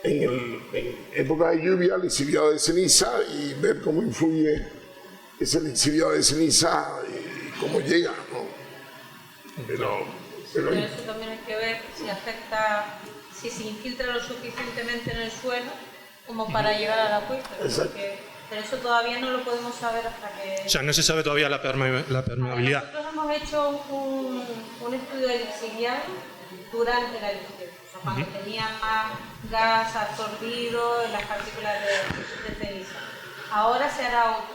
en época de lluvia, lixiviado de ceniza, y ver cómo influye ese lixiviado de ceniza y cómo llega, ¿no? Pero eso también hay que ver si afecta, si se infiltra lo suficientemente en el suelo como para llegar al acuífero. Pero eso todavía no lo podemos saber hasta que... O sea, no se sabe todavía la permeabilidad. Nosotros hemos hecho un estudio de lixiviado durante la erupción, o sea, cuando tenía más gas absorbido en las partículas de ceniza. Ahora se hará otro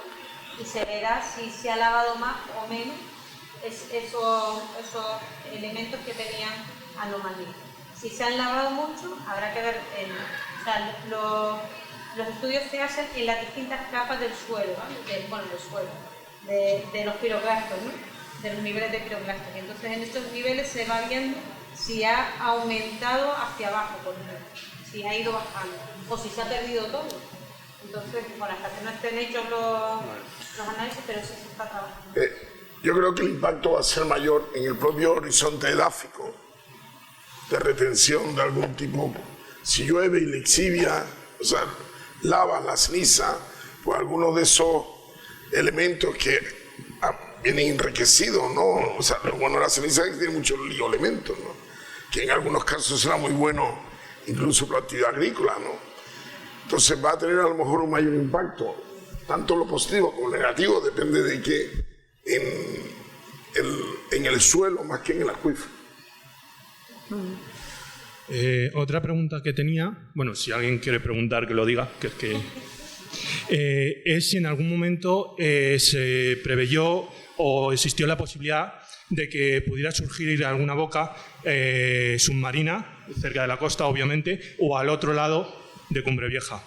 y se verá si se ha lavado más o menos esos elementos que tenían anomalía. Si se han lavado mucho, habrá que ver, o sea, los estudios se hacen en las distintas capas del suelo, de los piroclastos, ¿no? De los niveles de piroclastos. Entonces en estos niveles se va viendo si ha aumentado hacia abajo, por ejemplo, si ha ido bajando, o si se ha perdido todo. Entonces, bueno, hasta que no estén hechos los análisis, pero sí se está trabajando. Yo creo que el impacto va a ser mayor en el propio horizonte edáfico, de retención de algún tipo. Si llueve y lexivia, o sea, lava la ceniza, pues algunos de esos elementos que vienen enriquecidos, ¿no? O sea, lo bueno de la ceniza es que tiene muchos elementos, ¿no? Que en algunos casos será muy bueno incluso para la actividad agrícola, ¿no? Entonces va a tener a lo mejor un mayor impacto, tanto lo positivo como lo negativo, depende de que en el suelo más que en el acuífero. Otra pregunta que tenía, bueno, si alguien quiere preguntar que lo diga, es si en algún momento se preveyó o existió la posibilidad de que pudiera surgir alguna boca submarina, cerca de la costa obviamente, o al otro lado de Cumbre Vieja.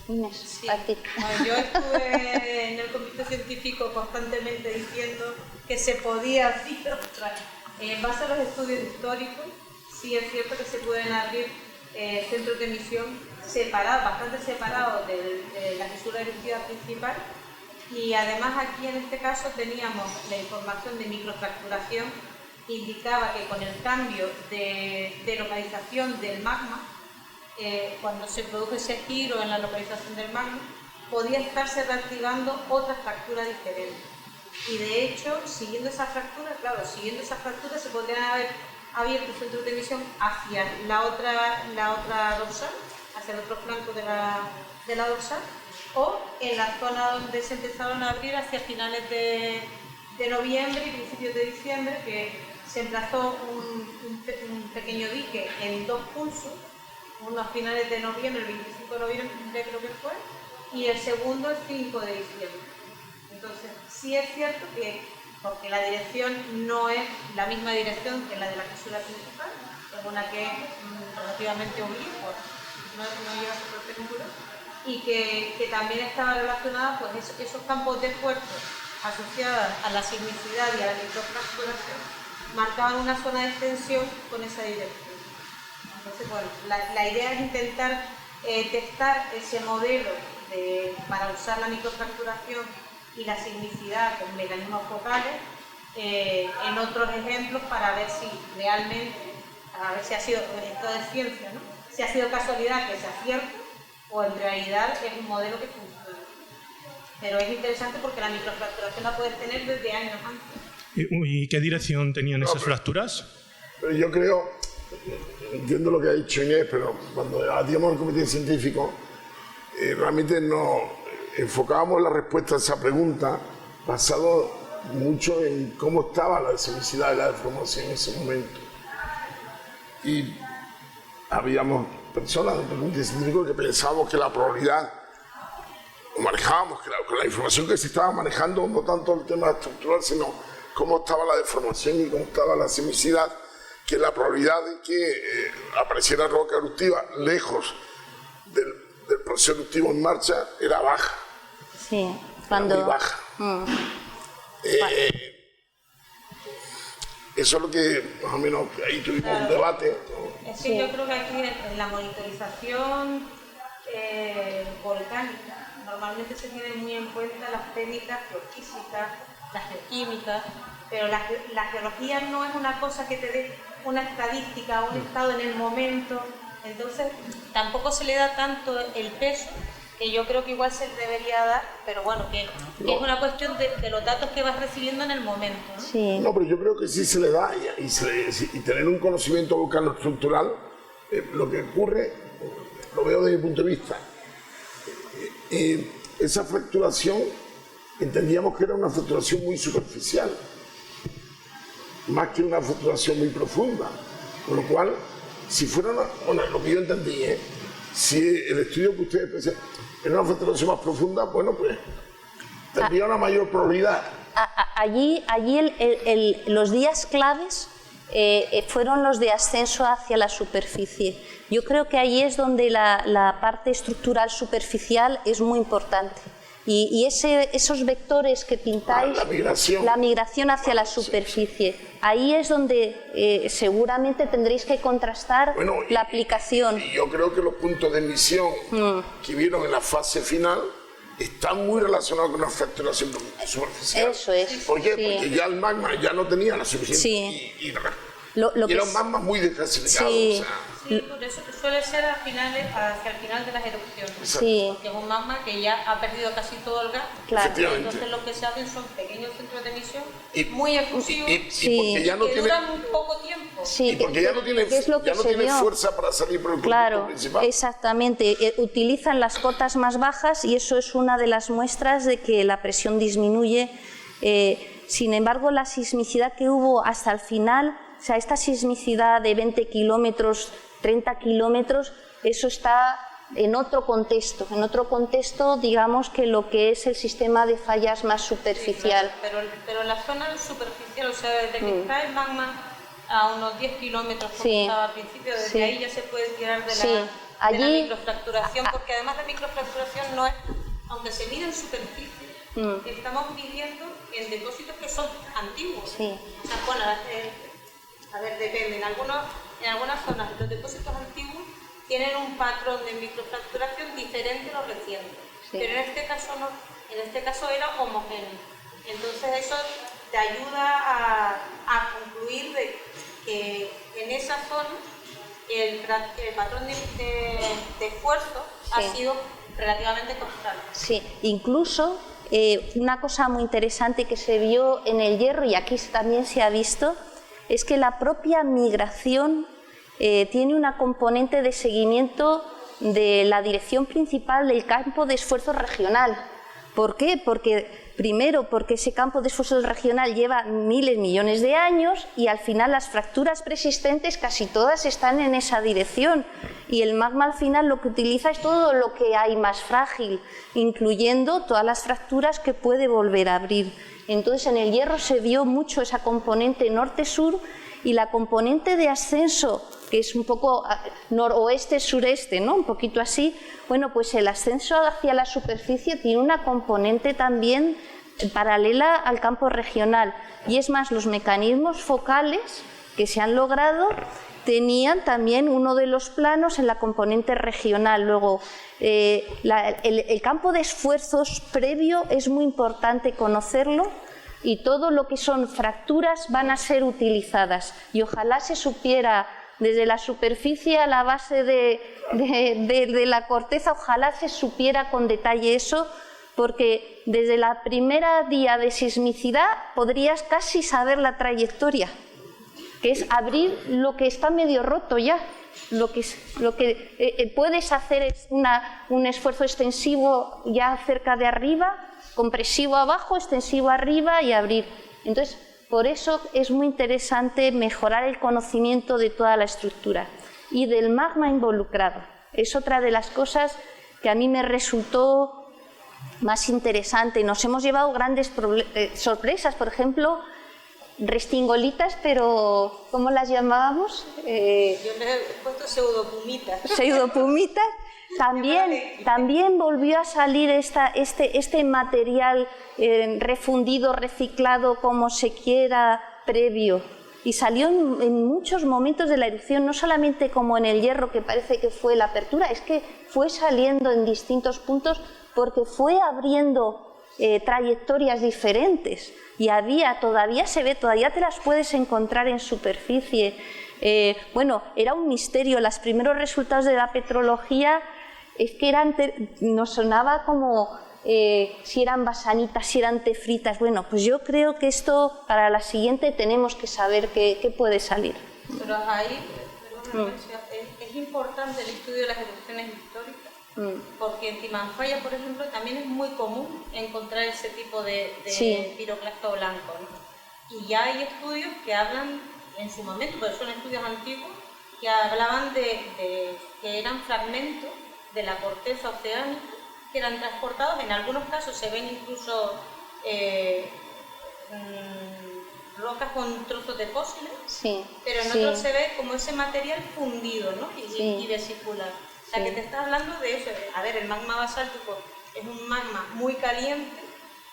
Inés, bueno, yo estuve en el comité científico constantemente diciendo que se podía filtrar. En base a los estudios históricos, sí es cierto que se pueden abrir centros de emisión separados, bastante separados de la fisura eruptiva principal, y además aquí en este caso teníamos la información de microfracturación que indicaba que con el cambio de localización del magma, cuando se produjo ese giro en la localización del magma, podía estarse reactivando otra fractura diferente. Y de hecho, siguiendo esa fractura, se podrían haber abierto centros de emisión hacia la otra dorsal, hacia el otro flanco de la dorsal, o en la zona donde se empezaron a abrir hacia finales de noviembre y principios de diciembre, que se emplazó un pequeño dique en 2 pulsos, uno a finales de noviembre, el 25 de noviembre creo que fue, y el segundo el 5 de diciembre. Entonces, sí es cierto que, porque la dirección no es la misma dirección que la de la fisura principal, es una que es relativamente oblicua, no lleva su perpendicular, y que también estaba relacionada, pues esos campos de esfuerzo asociados a la sismicidad y a la microfracturación marcaban una zona de extensión con esa dirección. Entonces, bueno, la idea es intentar testar ese modelo para usar la microfracturación y la sismicidad con mecanismos focales en otros ejemplos para ver si realmente, a ver si ha sido, esto es ciencia, ¿no? Si ha sido casualidad que se acierta o en realidad es un modelo que funciona. Pero es interesante porque la microfracturación la puedes tener desde años antes. ¿Y qué dirección tenían esas fracturas? Pero yo creo, entiendo lo que ha dicho Inés, pero cuando hacíamos el comité científico, realmente no enfocábamos la respuesta a esa pregunta basado mucho en cómo estaba la sismicidad y la deformación en ese momento. Y habíamos personas del Comité Científico que pensábamos que la probabilidad, o manejábamos, que la información que se estaba manejando, no tanto el tema estructural, sino cómo estaba la deformación y cómo estaba la sismicidad, que la probabilidad de que apareciera roca eruptiva lejos del proceso eruptivo en marcha era baja. Sí, cuando... Era muy baja. Eso es lo que, más o menos, ahí tuvimos un debate. Es que yo creo que aquí en la monitorización volcánica normalmente se tienen muy en cuenta las técnicas geofísicas, las geoquímicas, pero la geología no es una cosa que te dé una estadística, un estado en el momento, entonces tampoco se le da tanto el peso que yo creo que igual se debería dar, pero bueno, que es una cuestión de los datos que vas recibiendo en el momento, ¿no? Sí. No, pero yo creo que sí se le da y tener un conocimiento vulcano-estructural, lo que ocurre, lo veo desde mi punto de vista, esa fracturación entendíamos que era una fracturación muy superficial, más que una fracturación muy profunda, con lo cual, si fuera lo que yo entendí, si el estudio que ustedes presentan era una fracturación más profunda, bueno, pues tendría una mayor probabilidad. Allí los días claves fueron los de ascenso hacia la superficie. Yo creo que ahí es donde la parte estructural superficial es muy importante. Y esos vectores que pintáis, la migración hacia la superficie, ahí es donde seguramente tendréis que contrastar la aplicación. Y yo creo que los puntos de emisión que vieron en la fase final están muy relacionados con la fracturación superficial. Eso es. ¿Por qué? Sí. Porque ya el magma ya no tenía la suficiente. Sí. Y era un magma muy desclasificado. Sí. O sea, Sí, por eso suele ser hacia el final de las erupciones. Sí. Porque es un magma que ya ha perdido casi todo el gas. Claro. Entonces lo que se hacen son pequeños centros de emisión muy efusivos porque ya no que tiene, duran muy poco tiempo. Sí, y porque ya no tiene, fuerza para salir por el conducto principal. Exactamente. Utilizan las cotas más bajas y eso es una de las muestras de que la presión disminuye. Sin embargo, la sismicidad que hubo hasta el final, o sea, esta sismicidad de 20 kilómetros, 30 kilómetros, eso está en otro contexto, digamos, que lo que es el sistema de fallas más superficial. Sí, claro, pero la zona superficial, o sea, desde que está el magma a unos 10 kilómetros, como estaba al principio, desde ahí ya se puede tirar de la microfracturación, porque además la microfracturación no es, aunque se mide en superficie, estamos midiendo en depósitos que son antiguos. Sí. O sea, bueno, a ver, depende. En algunas zonas los depósitos antiguos tienen un patrón de microfracturación diferente a los recientes. Sí. Pero en este caso no, en este caso era homogéneo. Entonces eso te ayuda a concluir de que en esa zona el patrón de esfuerzo ha sido relativamente constante. Sí, incluso una cosa muy interesante que se vio en el hierro y aquí también se ha visto es que la propia migración tiene una componente de seguimiento de la dirección principal del campo de esfuerzo regional. ¿Por qué? Primero, porque ese campo de esfuerzo regional lleva miles, millones de años y al final las fracturas persistentes casi todas están en esa dirección y el magma al final lo que utiliza es todo lo que hay más frágil, incluyendo todas las fracturas que puede volver a abrir. Entonces en el hierro se vio mucho esa componente norte-sur y la componente de ascenso, que es un poco noroeste-sureste, ¿no? Un poquito así. Bueno, pues el ascenso hacia la superficie tiene una componente también paralela al campo regional. Y es más, los mecanismos focales que se han logrado tenían también uno de los planos en la componente regional. Luego, el campo de esfuerzos previo es muy importante conocerlo y todo lo que son fracturas van a ser utilizadas. Y ojalá se supiera desde la superficie a la base de la corteza, ojalá se supiera con detalle eso, porque desde la primera día de sismicidad podrías casi saber la trayectoria, que es abrir lo que está medio roto ya. Lo que puedes hacer es un esfuerzo extensivo ya cerca de arriba, compresivo abajo, extensivo arriba y abrir. Entonces, por eso es muy interesante mejorar el conocimiento de toda la estructura. y del magma involucrado. Es otra de las cosas que a mí me resultó más interesante. Nos hemos llevado grandes sorpresas, por ejemplo, restingolitas, pero ¿cómo las llamábamos? Yo les he puesto pseudopumitas. Pseudopumitas. También volvió a salir este material refundido, reciclado, como se quiera, previo. Y salió en muchos momentos de la erupción, no solamente como en el Hierro, que parece que fue la apertura, es que fue saliendo en distintos puntos porque fue abriendo trayectorias diferentes. Y todavía se ve, todavía te las puedes encontrar en superficie. Bueno, era un misterio. Los primeros resultados de la petrología es que nos sonaba como si eran basanitas, si eran tefritas. Bueno, pues yo creo que esto para la siguiente tenemos que saber qué puede salir. Pero ahí es importante el estudio de las erupciones históricas, porque en Timanfaya, por ejemplo, también es muy común encontrar ese tipo de piroclasto blanco, ¿no? Y ya hay estudios que hablan en su momento, pero son estudios antiguos, que hablaban de que eran fragmentos de la corteza oceánica que eran transportados. En algunos casos se ven incluso rocas con trozos de fósiles, pero en otros se ve como ese material fundido, ¿no? y vesicular. O sea, que te está hablando de eso. A ver, el magma basáltico es un magma muy caliente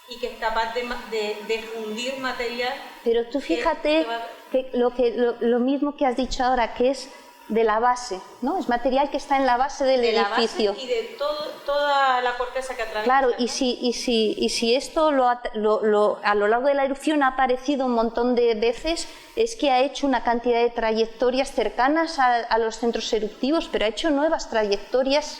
y que es capaz de fundir material. Pero tú fíjate que lo mismo que has dicho ahora, que es de la base, ¿no? Es material que está en la base del edificio. Base y de toda la corteza que atraviesa. Claro, y si esto a lo largo de la erupción ha aparecido un montón de veces, es que ha hecho una cantidad de trayectorias cercanas a los centros eruptivos, pero ha hecho nuevas trayectorias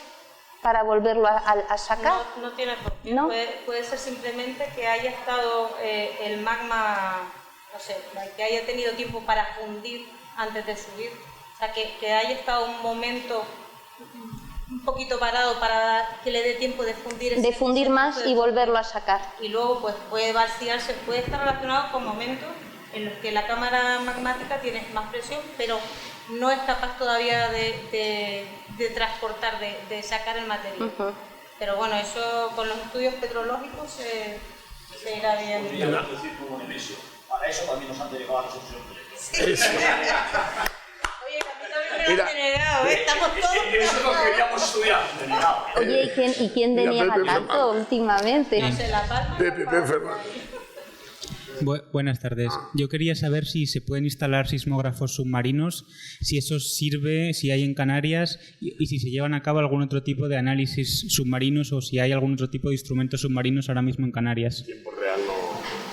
para volverlo a sacar. No tiene por qué. ¿No? Puede ser simplemente que haya estado el magma, no sé, que haya tenido tiempo para fundir antes de subir. O sea, que haya estado un momento un poquito parado para que le dé tiempo de fundir. De fundir más y volverlo a sacar. Y luego pues puede vaciarse, puede estar relacionado con momentos en los que la cámara magmática tiene más presión, pero no es capaz todavía de transportar, de sacar el material. Pero bueno, eso con los estudios petrológicos se irá viendo. Podríamos decir como Nemesio, para eso también nos han delegado a nosotros el proyecto. Oye, que a mí también me lo han denegado, estamos todos... Eso es lo que queríamos estudiar, denegado. Oye, ¿y quién deniega tanto últimamente? No sé, La Palma... Pepe Fernández. Buenas tardes. Yo quería saber si se pueden instalar sismógrafos submarinos, si eso sirve, si hay en Canarias y si se llevan a cabo algún otro tipo de análisis submarinos o si hay algún otro tipo de instrumentos submarinos ahora mismo en Canarias. Tiempo real no.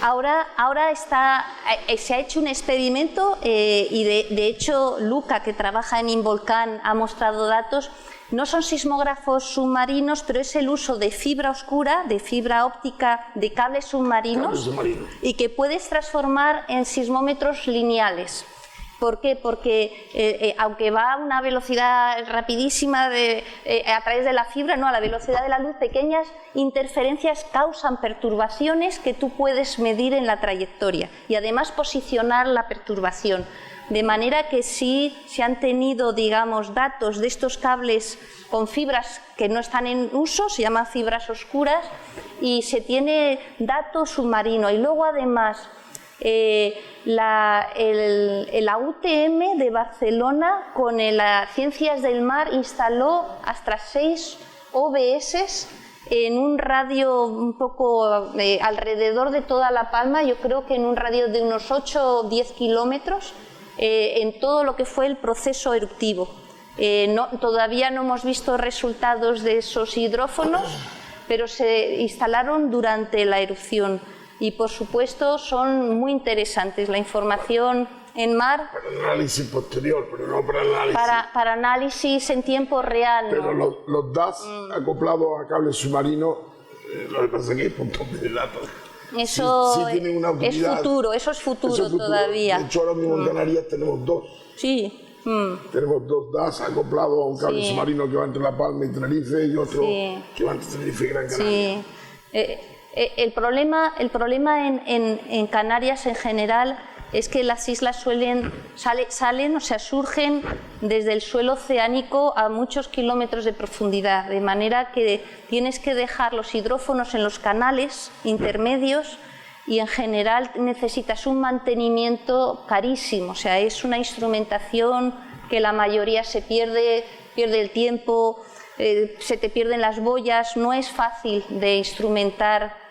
Ahora se ha hecho un experimento y de hecho Luca, que trabaja en Involcán, ha mostrado datos. No son sismógrafos submarinos, pero es el uso de fibra oscura, de fibra óptica, de cables submarinos y que puedes transformar en sismómetros lineales. ¿Por qué? Porque aunque va a una velocidad rapidísima a través de la fibra, no, a la velocidad de la luz, pequeñas interferencias causan perturbaciones que tú puedes medir en la trayectoria y además posicionar la perturbación. De manera que sí se han tenido, digamos, datos de estos cables con fibras que no están en uso, se llaman fibras oscuras, y se tiene dato submarino. Y luego además la UTM de Barcelona con las Ciencias del Mar instaló hasta 6 OBS en un radio un poco alrededor de toda La Palma, yo creo que en un radio de unos 8 o 10 kilómetros, en todo lo que fue el proceso eruptivo. Todavía no hemos visto resultados de esos hidrófonos, pero se instalaron durante la erupción y por supuesto son muy interesantes. La información en mar para análisis posterior, pero no para análisis para análisis en tiempo real, pero ¿no? los DAS acoplados a cables submarinos, lo que pasa es que hay un montón de datos. Eso sí tienen una utilidad. eso es futuro todavía. De hecho, ahora mismo en Canarias tenemos 2. Sí. Tenemos 2 DAS acoplados a un cable submarino que va entre La Palma y Tenerife y otro que va entre Tenerife y Gran Canaria. Sí. El problema en Canarias en general es que las islas salen, o sea, surgen desde el suelo oceánico a muchos kilómetros de profundidad, de manera que tienes que dejar los hidrófonos en los canales intermedios y en general necesitas un mantenimiento carísimo, o sea, es una instrumentación que la mayoría se pierde el tiempo, se te pierden las boyas, no es fácil de instrumentar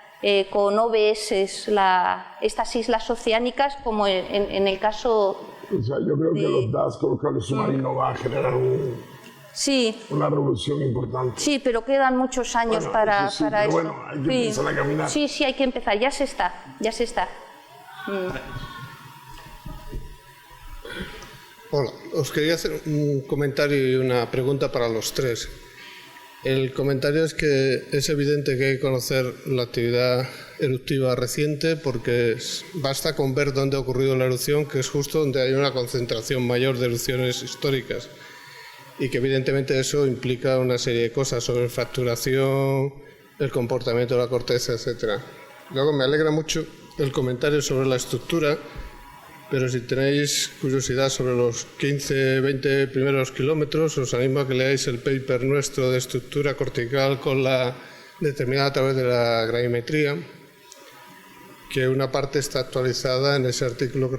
con OBS estas islas oceánicas, como en el caso... O sea, yo creo que los DAS con los cables submarinos va a generar una revolución importante. Sí, pero quedan muchos años para eso. Bueno, hay que empezar a caminar. Sí, hay que empezar, ya se está. Hola, os quería hacer un comentario y una pregunta para los tres. El comentario es que es evidente que hay que conocer la actividad eruptiva reciente porque basta con ver dónde ha ocurrido la erupción, que es justo donde hay una concentración mayor de erupciones históricas, y que evidentemente eso implica una serie de cosas sobre fracturación, el comportamiento de la corteza, etc. Luego me alegra mucho el comentario sobre la estructura, pero si tenéis curiosidad sobre los 15-20 primeros kilómetros, os animo a que leáis el paper nuestro de estructura cortical con la determinada a través de la gravimetría, que una parte está actualizada en ese artículo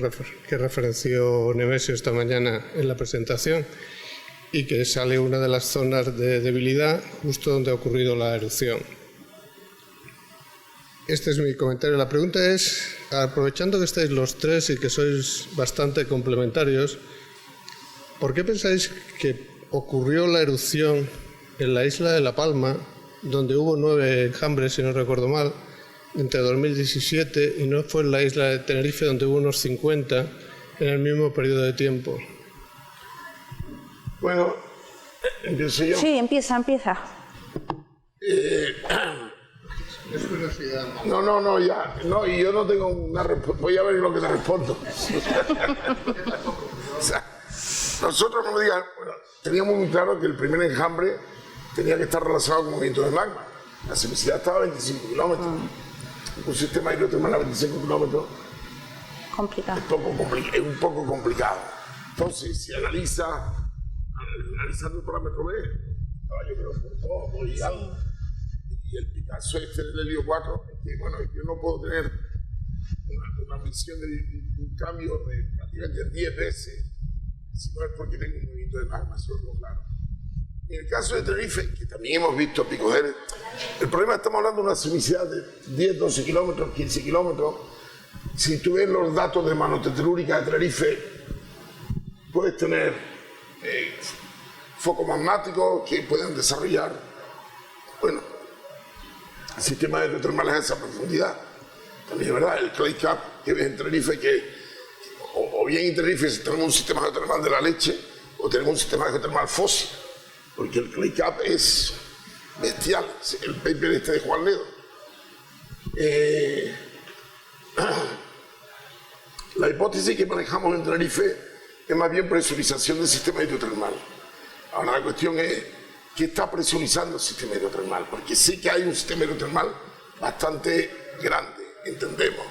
que referenció Nemesio esta mañana en la presentación, y que sale una de las zonas de debilidad justo donde ha ocurrido la erupción. Este es mi comentario. La pregunta es, aprovechando que estáis los tres y que sois bastante complementarios, ¿por qué pensáis que ocurrió la erupción en la isla de La Palma, donde hubo 9 enjambres, si no recuerdo mal, entre 2017, y no fue en la isla de Tenerife, donde hubo unos 50 en el mismo periodo de tiempo? Bueno, ¿empiezo yo? Sí, empieza. Es curiosidad. No, ya. No, y yo no tengo una respuesta. Voy a ver lo que te respondo. O sea, nosotros, no me digan, bueno, teníamos muy claro que el primer enjambre tenía que estar relacionado con movimientos de magma. La sismicidad estaba a 25 kilómetros. Un sistema hidrotermal a 25 kilómetros complicado. Es un poco complicado. Entonces, si analizando el parámetro B, yo creo que todo y algo. Y el Picasso del helio 4, que bueno, yo no puedo tener una medición de un cambio de prácticamente 10 veces, si no es porque tengo un movimiento de magma, eso es claro. En el caso de Tenerife, que también hemos visto picos de... El problema, estamos hablando de una sismicidad de 10, 12 kilómetros, 15 kilómetros. Si tú ves los datos de manotelúrica de Tenerife, puedes tener focos magmáticos que pueden desarrollar, bueno, sistemas hidrotermales a esa profundidad. También es verdad, el clay cap que ves en Tenerife, o bien en Tenerife tenemos un sistema hidrotermal de la leche, o tenemos un sistema hidrotermal fósil, porque el clay cap es bestial, el paper de Juan Ledo. La hipótesis que manejamos en Tenerife es más bien presurización del sistema hidrotermal. Ahora la cuestión es ¿qué está presionizando el sistema hidrotermal? Porque sí que hay un sistema hidrotermal bastante grande, entendemos,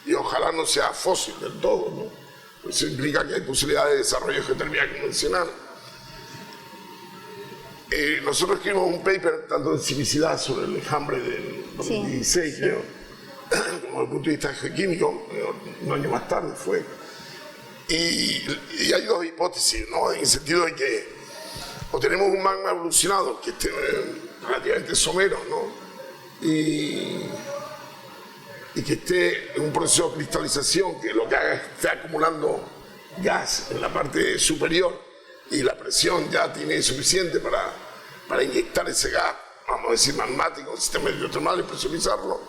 y ojalá no sea fósil del todo, ¿no? Pues eso implica que hay posibilidades de desarrollo de geotermia convencional. Nosotros escribimos un paper tanto de sismicidad sobre el enjambre del 2016, creo, como desde el punto de vista geoquímico, un año más tarde fue. Y hay dos hipótesis, ¿no? En el sentido de que o tenemos un magma evolucionado que esté relativamente somero, ¿no? Y que esté en un proceso de cristalización que lo que haga es que esté acumulando gas en la parte superior y la presión ya tiene suficiente para inyectar ese gas, vamos a decir magmático, en el sistema hidrotermal y presurizarlo.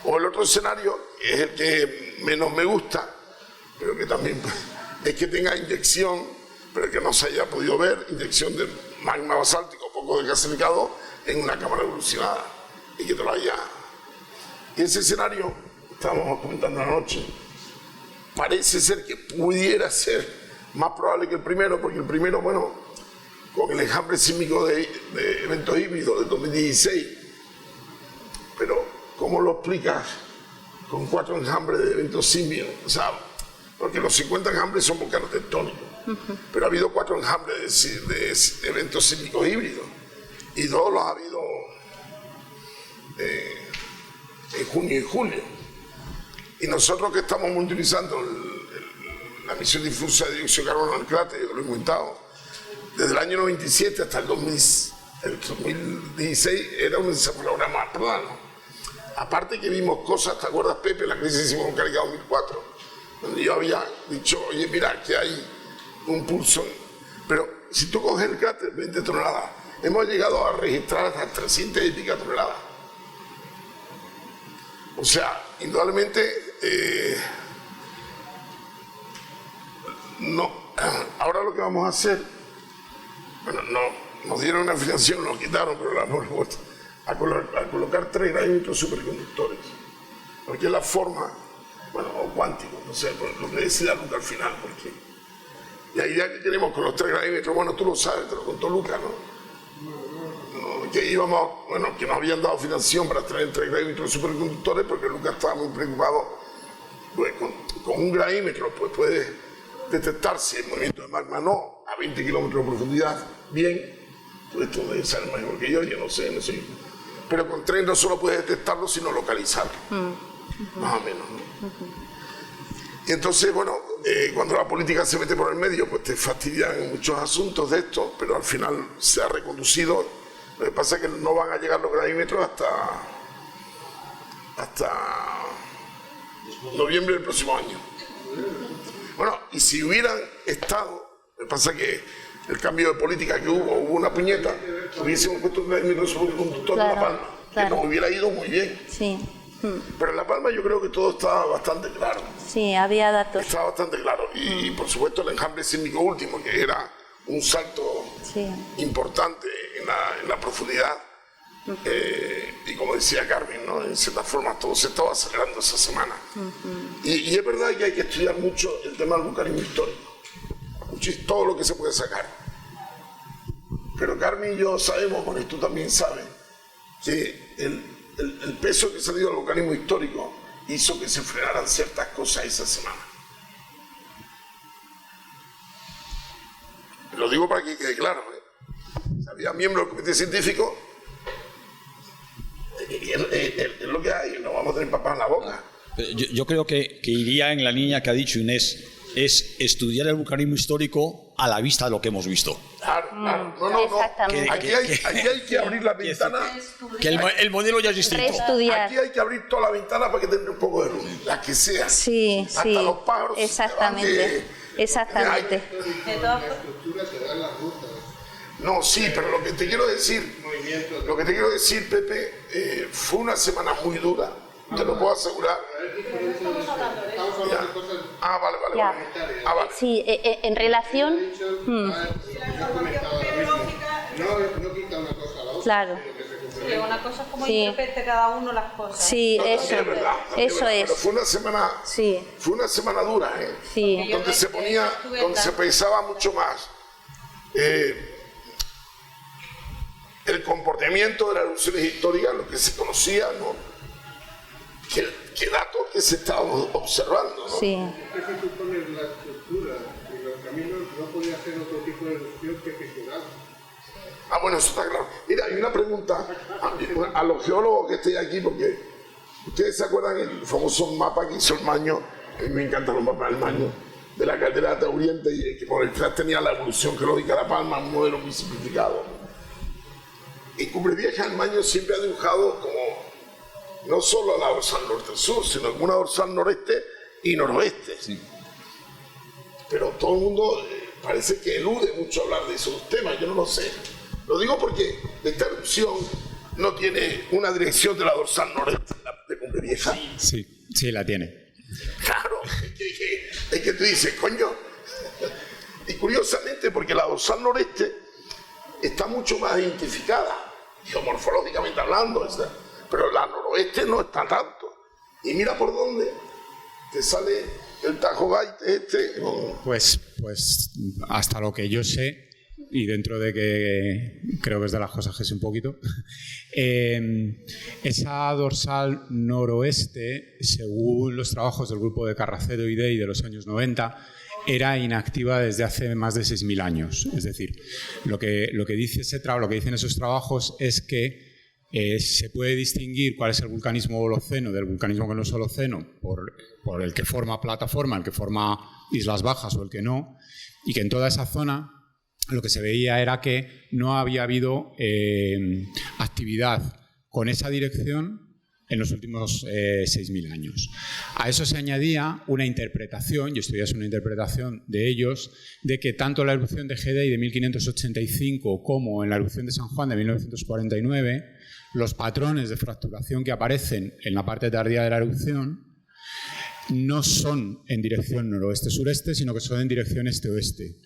O el otro escenario, que es el que menos me gusta, pero que también es que tenga inyección, pero que no se haya podido ver, inyección de magma basáltico poco desgasificado en una cámara evolucionada y que te lo haya. Y ese escenario, estábamos comentando anoche, parece ser que pudiera ser más probable que el primero, porque el primero, bueno, con el enjambre sísmico de eventos híbridos de 2016, pero ¿cómo lo explicas con 4 enjambres de eventos sísmicos? O sea, porque los 50 enjambres son volcanes tectónicos, pero ha habido 4 enjambres de eventos sísmicos híbridos, y 2 los ha habido en junio y julio. Y nosotros que estamos monitorizando la emisión difusa de dióxido de carbono en el cráter, yo lo he comentado, desde el año 97 hasta el 2016 era un encefalograma plano. Aparte que vimos cosas, ¿te acuerdas, Pepe, la crisis sismológica 2004? Donde yo había dicho, oye, mira, que hay un pulso. Pero si tú coges el cráter, 20 toneladas, hemos llegado a registrar hasta 300 y pico toneladas. O sea, indudablemente, no. Ahora lo que vamos a hacer, bueno, no, nos dieron una financiación, nos quitaron, pero la hemos puesto a colocar 3 gravímetros superconductores, porque es la forma, bueno, o cuántico, no sé, lo que decida Luca al final, porque la idea que tenemos con los 3 gravímetros, bueno, tú lo sabes, te lo contó Luca, ¿no? Que íbamos, bueno, que nos habían dado financiación para traer 3 gravímetros superconductores, porque Luca estaba muy preocupado, pues con un gravímetro pues puede detectarse el movimiento de magma, no a 20 kilómetros de profundidad, bien, pues esto debe ser mejor que yo no sé, pero con 3 no solo puedes detectarlo, sino localizarlo, más o menos, ¿no? Y entonces, bueno, cuando la política se mete por el medio, pues te fastidian muchos asuntos de esto, pero al final se ha reconducido. Lo que pasa es que no van a llegar los gravímetros hasta noviembre del próximo año. Bueno, y si hubieran estado, lo que pasa es que el cambio de política que hubo una puñeta, hubiésemos puesto un gravímetro superconductor en La Palma, que nos hubiera ido muy bien. Sí. Pero en La Palma yo creo que todo estaba bastante claro. Sí, había datos. Estaba bastante claro. Y por supuesto el enjambre sísmico último, que era un salto importante en la profundidad. Y como decía Carmen, ¿no? En cierta forma todo se estaba acelerando esa semana. Y es verdad que hay que estudiar mucho el tema del vulcanismo histórico. Todo lo que se puede sacar. Pero Carmen y yo sabemos, bueno, y tú también sabes, que el peso que salió del vulcanismo histórico hizo que se frenaran ciertas cosas esa semana. Lo digo para que quede claro, había miembros del comité científico, es lo que hay, no vamos a tener papas en la boca. Yo creo que iría en la línea que ha dicho Inés, es estudiar el vulcanismo histórico a la vista de lo que hemos visto. Claro. No. Exactamente. Aquí hay que abrir la ventana. Que el modelo ya es distinto. Reestudiar. Aquí hay que abrir toda la ventana para que tenga un poco de luz, la que sea. Sí, hasta sí. los pájaros. Exactamente. Exactamente. No, sí, pero lo que te quiero decir, Pepe, fue una semana muy dura, te lo puedo asegurar. Vale. Sí, en relación. No quita una cosa a la otra. Claro. Sí, una cosa es como interprete cada uno las cosas. Sí, eso. Eso es. Pero fue una semana dura, Sí. donde se pensaba mucho más el comportamiento de las erupciones históricas, lo que se conocía, ¿no? ¿Qué datos que se estaban observando, ¿no? Sí. ¿Qué se supone la estructura y los caminos? No podía ser otro tipo de erupción que gestionar. Bueno, eso está claro. Mira, hay una pregunta a los geólogos que estén aquí, porque ustedes se acuerdan el famoso mapa que hizo el Maño, a mí me encantan los mapas del Maño, de la caldera de Tauriente, y que por detrás tenía la evolución geológica de La Palma, un modelo muy simplificado. Y Cumbre Vieja, el Maño siempre ha dibujado como no solo la dorsal norte-sur, sino como una dorsal noreste y noroeste. Sí. Pero todo el mundo parece que elude mucho hablar de esos temas, yo no lo sé. Lo digo porque esta erupción no tiene una dirección de la dorsal noreste de Cumbre Vieja. Sí, la tiene. Claro, es que tú dices, coño. Y curiosamente, porque la dorsal noreste está mucho más identificada, geomorfológicamente hablando, pero la noroeste no está tanto. Y mira por dónde te sale el Tajo Gaite Pues hasta lo que yo sé, y dentro de que creo que es de las cosas que sé un poquito, esa dorsal noroeste, según los trabajos del grupo de Carracedo y Day de los años 90, era inactiva desde hace más de 6.000 años. Es decir, lo que dicen esos trabajos es que se puede distinguir cuál es el vulcanismo holoceno del vulcanismo que no es holoceno por el que forma plataforma, el que forma islas bajas o el que no, y que en toda esa zona lo que se veía era que no había habido actividad con esa dirección en los últimos 6.000 años. A eso se añadía una interpretación, y esto ya es una interpretación de ellos, de que tanto la erupción de Gedei de 1585 como en la erupción de San Juan de 1949, los patrones de fracturación que aparecen en la parte tardía de la erupción no son en dirección noroeste-sureste, sino que son en dirección este-oeste.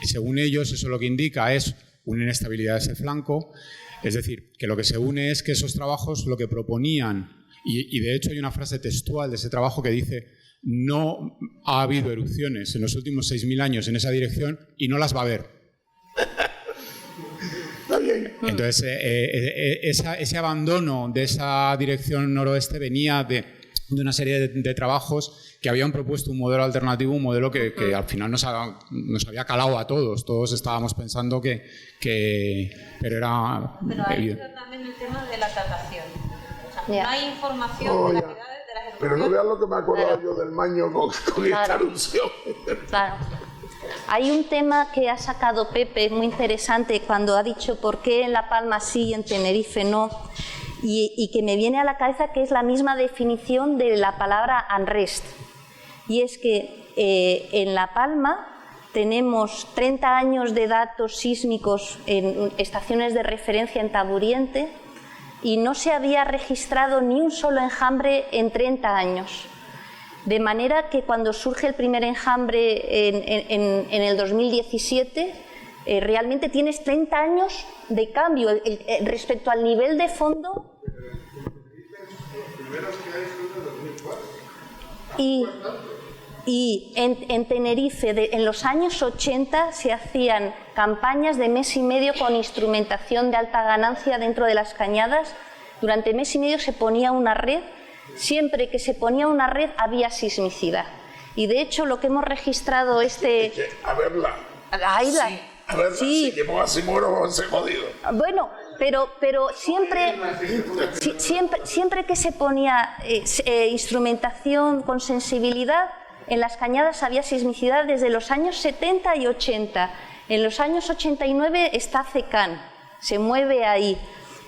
Según ellos, eso lo que indica es una inestabilidad de ese flanco, es decir, que lo que se une es que esos trabajos lo que proponían, y de hecho hay una frase textual de ese trabajo que dice: no ha habido erupciones en los últimos 6.000 años en esa dirección y no las va a haber. Entonces, ese abandono de esa dirección noroeste venía de una serie de trabajos que habían propuesto un modelo alternativo, un modelo que al final nos había calado a todos. Todos estábamos pensando que pero era... Pero ahí está también el tema de la datación. O sea, no hay información de las edades de las erupciones. Pero no vean lo que me acordaba yo del Maño con esta erupción. Claro. Hay un tema que ha sacado Pepe muy interesante cuando ha dicho por qué en La Palma sí y en Tenerife no, y que me viene a la cabeza que es la misma definición de la palabra unrest. Y es que en La Palma tenemos 30 años de datos sísmicos en estaciones de referencia en Taburiente y no se había registrado ni un solo enjambre en 30 años. De manera que cuando surge el primer enjambre en el 2017, realmente tienes 30 años de cambio respecto al nivel de fondo. Y en Tenerife, en los años 80, se hacían campañas de mes y medio con instrumentación de alta ganancia dentro de las cañadas. Durante mes y medio se ponía una red. Siempre que se ponía una red había sismicidad. Y de hecho lo que hemos registrado A verla. Sí. A verla, sí. Si llevo así muero, se jodido. Bueno, pero siempre que se ponía instrumentación con sensibilidad, en las cañadas había sismicidad desde los años 70 y 80. En los años 89 está CECAN, se mueve ahí.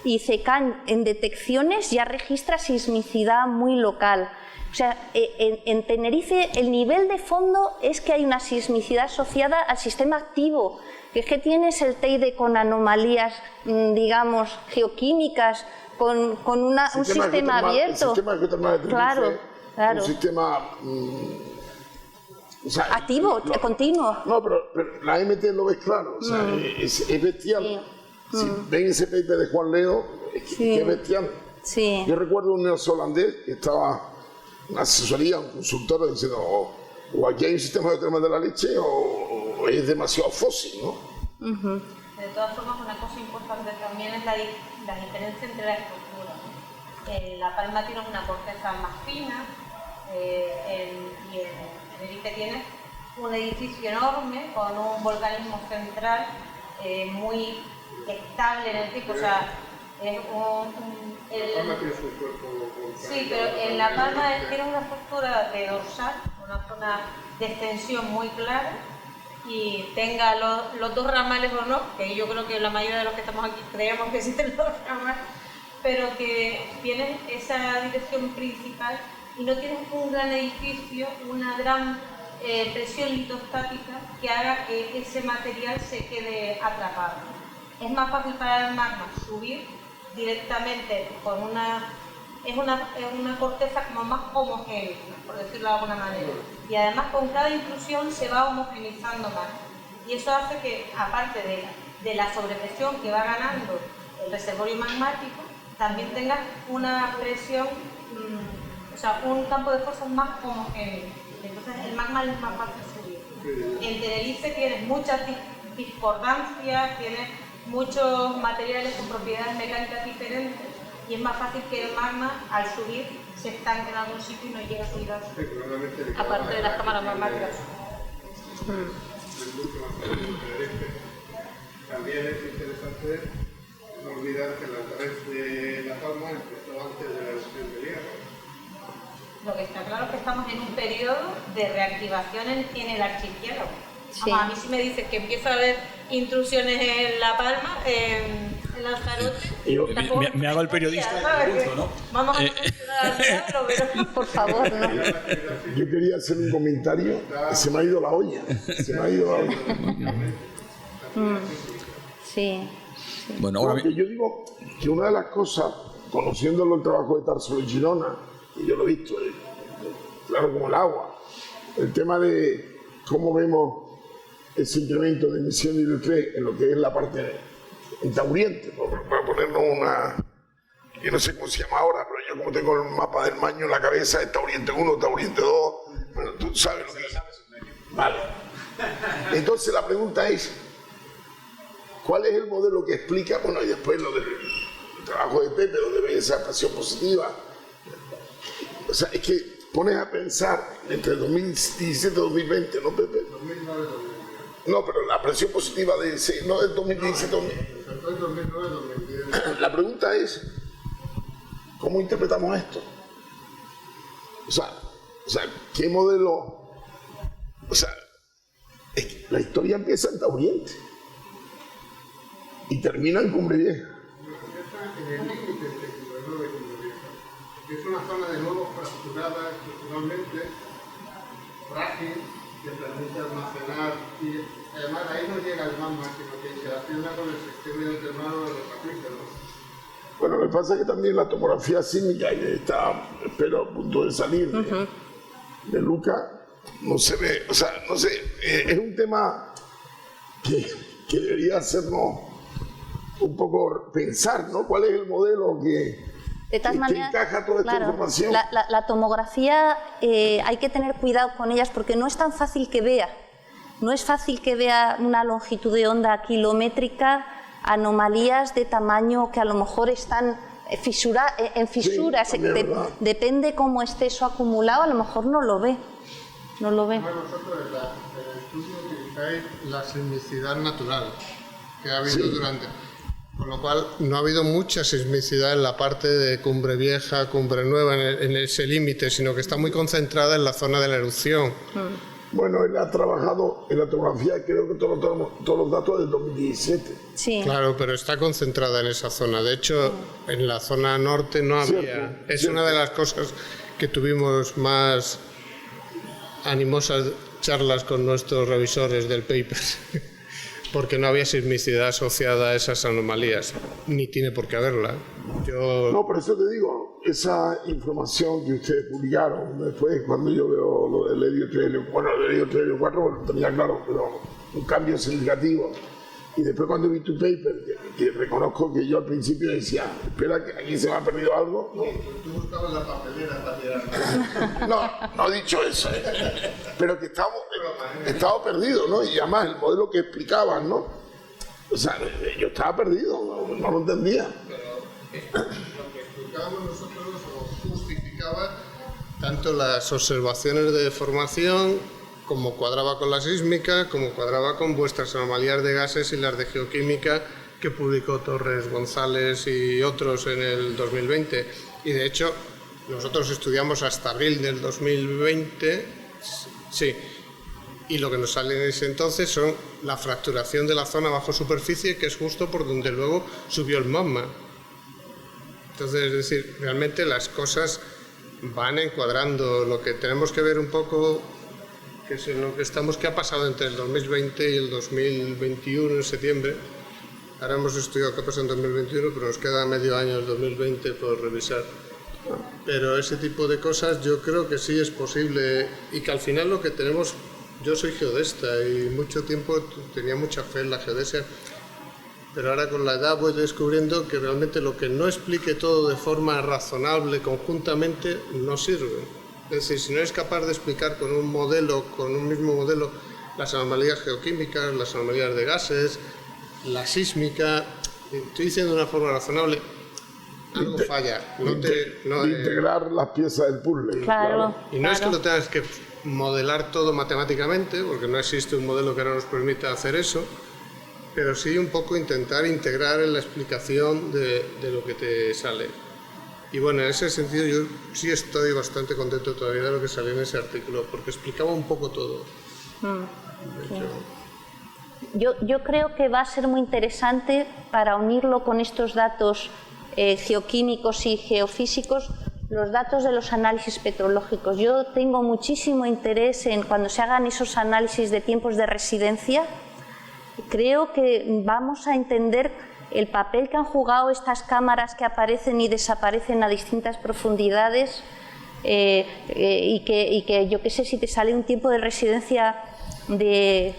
Y CECAN en detecciones ya registra sismicidad muy local. O sea, en Tenerife el nivel de fondo es que hay una sismicidad asociada al sistema activo, que es que tienes el Teide con anomalías, digamos, geoquímicas, con un sistema abierto. El sistema geotermal de Tenerife, claro. Un sistema... activo, continuo. No, pero la MT lo ves claro, o sea, es bestial. Sí. Si ven ese paper de Juan Leo, es bestial. Sí. Yo recuerdo un neozelandés que estaba en una asesoría, un consultor, diciendo o aquí hay un sistema geotermal de la leche o es demasiado fósil, ¿no? De todas formas, una cosa importante también es la diferencia entre las estructuras. La Palma tiene una corteza más fina y en Tenerife tiene un edificio enorme con un volcanismo central muy estable en el tiempo, o sea, es sí, pero en La Palma tiene una estructura de dorsal, una zona de extensión muy clara, y tenga los dos ramales o no, que yo creo que la mayoría de los que estamos aquí creemos que existen los ramales, pero que tienen esa dirección principal y no tienen un gran edificio, una gran presión litostática que haga que ese material se quede atrapado. Es más fácil para el magma subir directamente con una corteza como más homogénea, por decirlo de alguna manera. Y además con cada intrusión se va homogeneizando más. Y eso hace que, aparte de la sobrepresión que va ganando el reservorio magmático, también tenga una presión, o sea, un campo de fuerzas más homogéneo. Entonces el magma es más fácil subir. En Tenerife tienes muchas discordancias, tiene muchos materiales con propiedades mecánicas diferentes y es más fácil que el magma, al subir, se estanque en algún sitio y no llegue a subir aparte de las cámaras magmáticas. También es interesante no olvidar que la red de La Palma empezó antes de la erupción del hierro. Lo que está claro es que estamos en un periodo de reactivación en el archipiélago. Sí. A mí sí me dices que empieza a haber intrusiones en La Palma, en Lanzarote. Me hago el periodista y pregunto, ¿no? Vamos a mencionar al diablo, pero por favor, no. Yo quería hacer un comentario, se me ha ido la olla. Sí. Bueno, ahora yo digo que una de las cosas, conociéndolo el trabajo de Tarsilo y Girona, y yo lo he visto, claro como el agua, el tema de cómo vemos ese incremento de emisiones de CO2 en lo que es la parte en Tauriente, para ponernos una, yo no sé cómo se llama ahora, pero yo como tengo el mapa del Maño en la cabeza, es Tauriente 1, Tauriente 2, bueno, tú sabes lo que es. Vale. Entonces la pregunta es, ¿cuál es el modelo que explica, bueno, y después lo del trabajo de Pepe, donde ve esa presión positiva? O sea, es que pones a pensar entre 2017 y 2020, ¿no, Pepe? 2009. No, pero la presión positiva de ese, no del 2017 2009. La pregunta es, ¿cómo interpretamos esto? O sea, ¿qué modelo? O sea, es que la historia empieza en Tauriente y termina en Cumbre Vieja. En el límite entre Cumbre Nueva y Cumbre Vieja. Es una zona de nuevo fracturada estructuralmente, frágil, que permite almacenar y además ahí no llega el magma, sino que interacciona con el sistema hidrotermal de los acuíferos. Bueno, me pasa que también la tomografía sísmica, que está, espero, a punto de salir de Luca, no se ve, o sea, no sé, es un tema que debería hacernos un poco pensar, ¿no? ¿Cuál es el modelo que encaja toda esta información? La tomografía hay que tener cuidado con ellas porque no es tan fácil que vea. No es fácil que vea una longitud de onda kilométrica, anomalías de tamaño que a lo mejor están en fisuras. Sí, depende cómo esté eso acumulado, a lo mejor no lo ve. No lo ve. Vosotros en el estudio utilizáis la sismicidad natural que ha habido durante... Con lo cual, no ha habido mucha sismicidad en la parte de Cumbre Vieja, Cumbre Nueva, en ese límite, sino que está muy concentrada en la zona de la erupción. Bueno, él ha trabajado en la tomografía, creo que todos los datos del 2017. Sí. Claro, pero está concentrada en esa zona. De hecho, en la zona norte no había... Es una de las cosas que tuvimos más animosas charlas con nuestros revisores del paper. Porque no había sismicidad asociada a esas anomalías, ni tiene por qué haberla. No, por eso te digo, esa información que ustedes publicaron después, cuando yo veo lo del helio 3, bueno, el helio 3 y el 4 lo tenía claro, pero un cambio significativo. Y después cuando vi tu paper, que reconozco que yo al principio decía, espera, que aquí se me ha perdido algo. No. Tú buscabas la papelera para tirar. No he didicho eso, pero que estaba perdido, ¿no? Y además el modelo que explicaban, ¿no? O sea, yo estaba perdido, no lo entendía. Pero lo que explicábamos nosotros justificaba tanto las observaciones de deformación, como cuadraba con la sísmica, como cuadraba con vuestras anomalías de gases y las de geoquímica que publicó Torres González y otros en el 2020. Y de hecho, nosotros estudiamos hasta abril del 2020, sí, y lo que nos sale en ese entonces son la fracturación de la zona bajo superficie, que es justo por donde luego subió el magma. Entonces, es decir, realmente las cosas van encuadrando. Lo que tenemos que ver un poco, que es en lo que estamos, qué ha pasado entre el 2020 y el 2021 en septiembre. Ahora hemos estudiado qué ha pasado en 2021, pero nos queda medio año del 2020 por revisar. Pero ese tipo de cosas yo creo que sí es posible y que al final lo que tenemos, yo soy geodesta y mucho tiempo tenía mucha fe en la geodesia, pero ahora con la edad voy descubriendo que realmente lo que no explique todo de forma razonable conjuntamente no sirve. Es decir, si no eres capaz de explicar con un modelo, con un mismo modelo, las anomalías geoquímicas, las anomalías de gases, la sísmica. Estoy diciendo de una forma razonable, algo falla. Integrar las piezas del puzzle. Claro. Y no es que lo tengas que modelar todo matemáticamente, porque no existe un modelo que ahora nos permita hacer eso, pero sí un poco intentar integrar en la explicación de lo que te sale. Y bueno, en ese sentido yo sí estoy bastante contento todavía de lo que salió en ese artículo, porque explicaba un poco todo. Yo creo que va a ser muy interesante para unirlo con estos datos geoquímicos y geofísicos, los datos de los análisis petrológicos. Yo tengo muchísimo interés en cuando se hagan esos análisis de tiempos de residencia. Creo que vamos a entender el papel que han jugado estas cámaras que aparecen y desaparecen a distintas profundidades y que yo qué sé, si te sale un tiempo de residencia de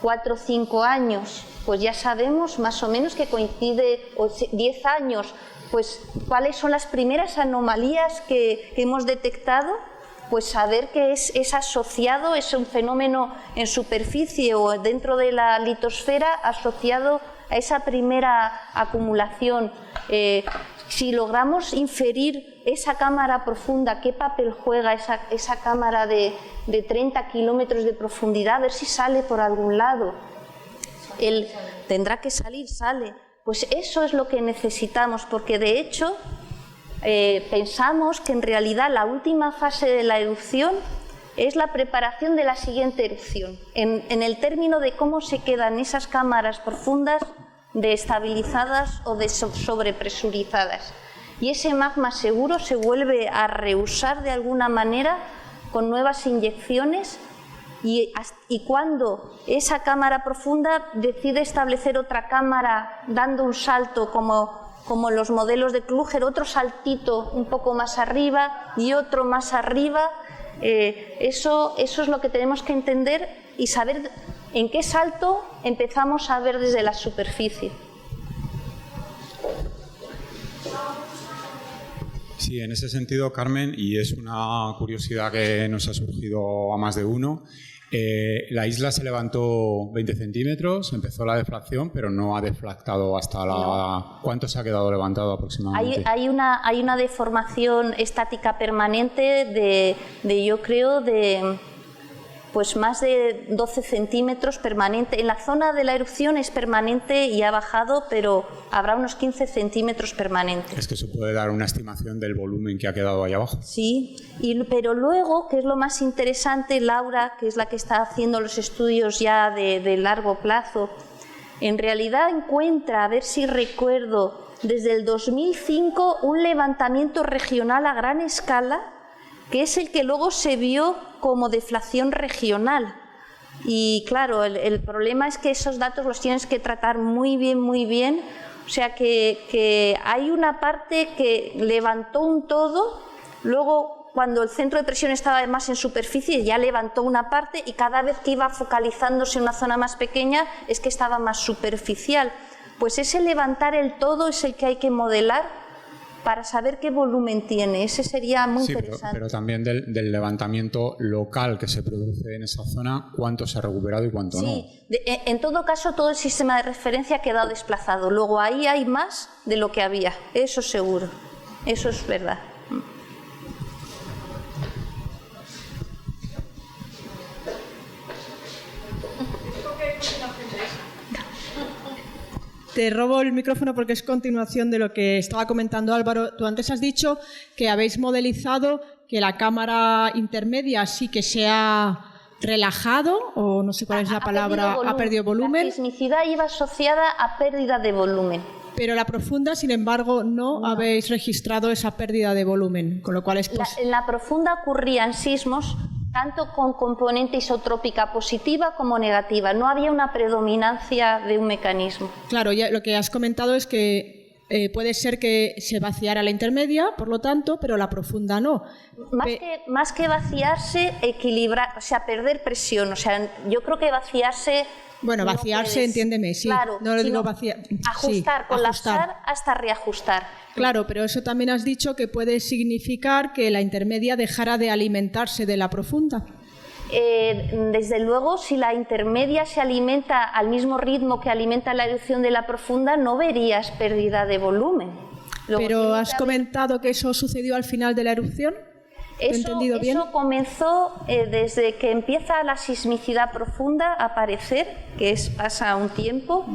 4 o 5 años, pues ya sabemos más o menos que coincide, o 10 años, pues cuáles son las primeras anomalías que hemos detectado, pues saber que es asociado, es un fenómeno en superficie o dentro de la litosfera asociado a esa primera acumulación. Si logramos inferir esa cámara profunda, qué papel juega esa cámara de 30 kilómetros de profundidad, a ver si sale por algún lado. Tendrá que salir, sale. Pues eso es lo que necesitamos, porque de hecho pensamos que en realidad la última fase de la erupción es la preparación de la siguiente erupción, en el término de cómo se quedan esas cámaras profundas desestabilizadas o sobrepresurizadas. Y ese magma seguro se vuelve a reusar de alguna manera con nuevas inyecciones y cuando esa cámara profunda decide establecer otra cámara dando un salto como los modelos de Kluger, otro saltito un poco más arriba y otro más arriba, eso es lo que tenemos que entender y saber en qué salto empezamos a ver desde la superficie. Sí, en ese sentido, Carmen, y es una curiosidad que nos ha surgido a más de uno, la isla se levantó 20 centímetros, empezó la deflación, pero no ha deflactado hasta la... No. ¿Cuánto se ha quedado levantado aproximadamente? Hay una deformación estática permanente yo creo, pues más de 12 centímetros permanente. En la zona de la erupción es permanente y ha bajado, pero habrá unos 15 centímetros permanentes. Es que eso puede dar una estimación del volumen que ha quedado ahí abajo. Sí, pero luego, que es lo más interesante, Laura, que es la que está haciendo los estudios ya de largo plazo, en realidad encuentra, a ver si recuerdo, desde el 2005 un levantamiento regional a gran escala, que es el que luego se vio como deflación regional. Y claro, el problema es que esos datos los tienes que tratar muy bien. O sea que hay una parte que levantó un todo, luego cuando el centro de presión estaba más en superficie ya levantó una parte y cada vez que iba focalizándose en una zona más pequeña es que estaba más superficial. Pues ese levantar el todo es el que hay que modelar para saber qué volumen tiene. Ese sería muy interesante. Pero también del levantamiento local que se produce en esa zona, cuánto se ha recuperado y cuánto no. Sí, en todo caso todo el sistema de referencia ha quedado desplazado. Luego ahí hay más de lo que había, eso seguro. Eso es verdad. Te robo el micrófono porque es continuación de lo que estaba comentando Álvaro. Tú antes has dicho que habéis modelizado que la cámara intermedia sí que se ha relajado, o no sé cuál es la palabra, ha perdido volumen. La sismicidad iba asociada a pérdida de volumen. Pero la profunda, sin embargo, no habéis registrado esa pérdida de volumen, con lo cual es en la profunda ocurrían sismos tanto con componente isotrópica positiva como negativa. No había una predominancia de un mecanismo. Claro, ya lo que has comentado es que puede ser que se vaciara la intermedia, por lo tanto, pero la profunda no. Más que vaciarse, equilibrar, o sea, perder presión. O sea, yo creo que vaciarse... Bueno, vaciarse, entiéndeme, sí. Claro, no lo digo vaciar. Ajustar, sí, colapsar hasta reajustar. Claro, pero eso también has dicho que puede significar que la intermedia dejara de alimentarse de la profunda. Desde luego, si la intermedia se alimenta al mismo ritmo que alimenta la erupción de la profunda, no verías pérdida de volumen. Pero has comentado que eso sucedió al final de la erupción. ¿Te he entendido bien? Eso comenzó desde que empieza la sismicidad profunda a aparecer, pasa un tiempo.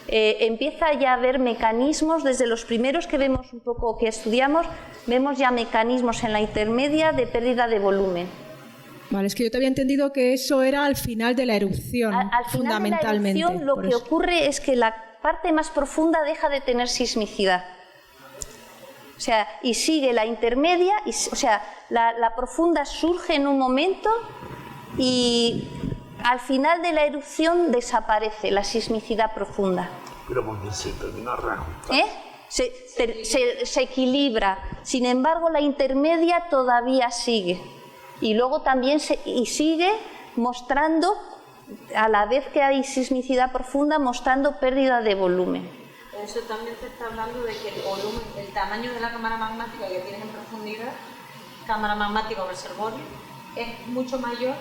Empieza ya a haber mecanismos, desde los primeros que vemos un poco, que estudiamos, vemos ya mecanismos en la intermedia de pérdida de volumen. Vale, es que yo te había entendido que eso era al final de la erupción, fundamentalmente. Al final de la erupción lo que ocurre es que la parte más profunda deja de tener sismicidad. O sea, y sigue la intermedia, o sea, la profunda surge en un momento y al final de la erupción desaparece la sismicidad profunda. Pero porque se termina reajustando. Se equilibra. Sin embargo, la intermedia todavía sigue. Y luego también sigue mostrando, a la vez que hay sismicidad profunda, mostrando pérdida de volumen. Eso también se está hablando de que el volumen, el tamaño de la cámara magmática que tienes en profundidad, cámara magmática o reservorio, es mucho mayor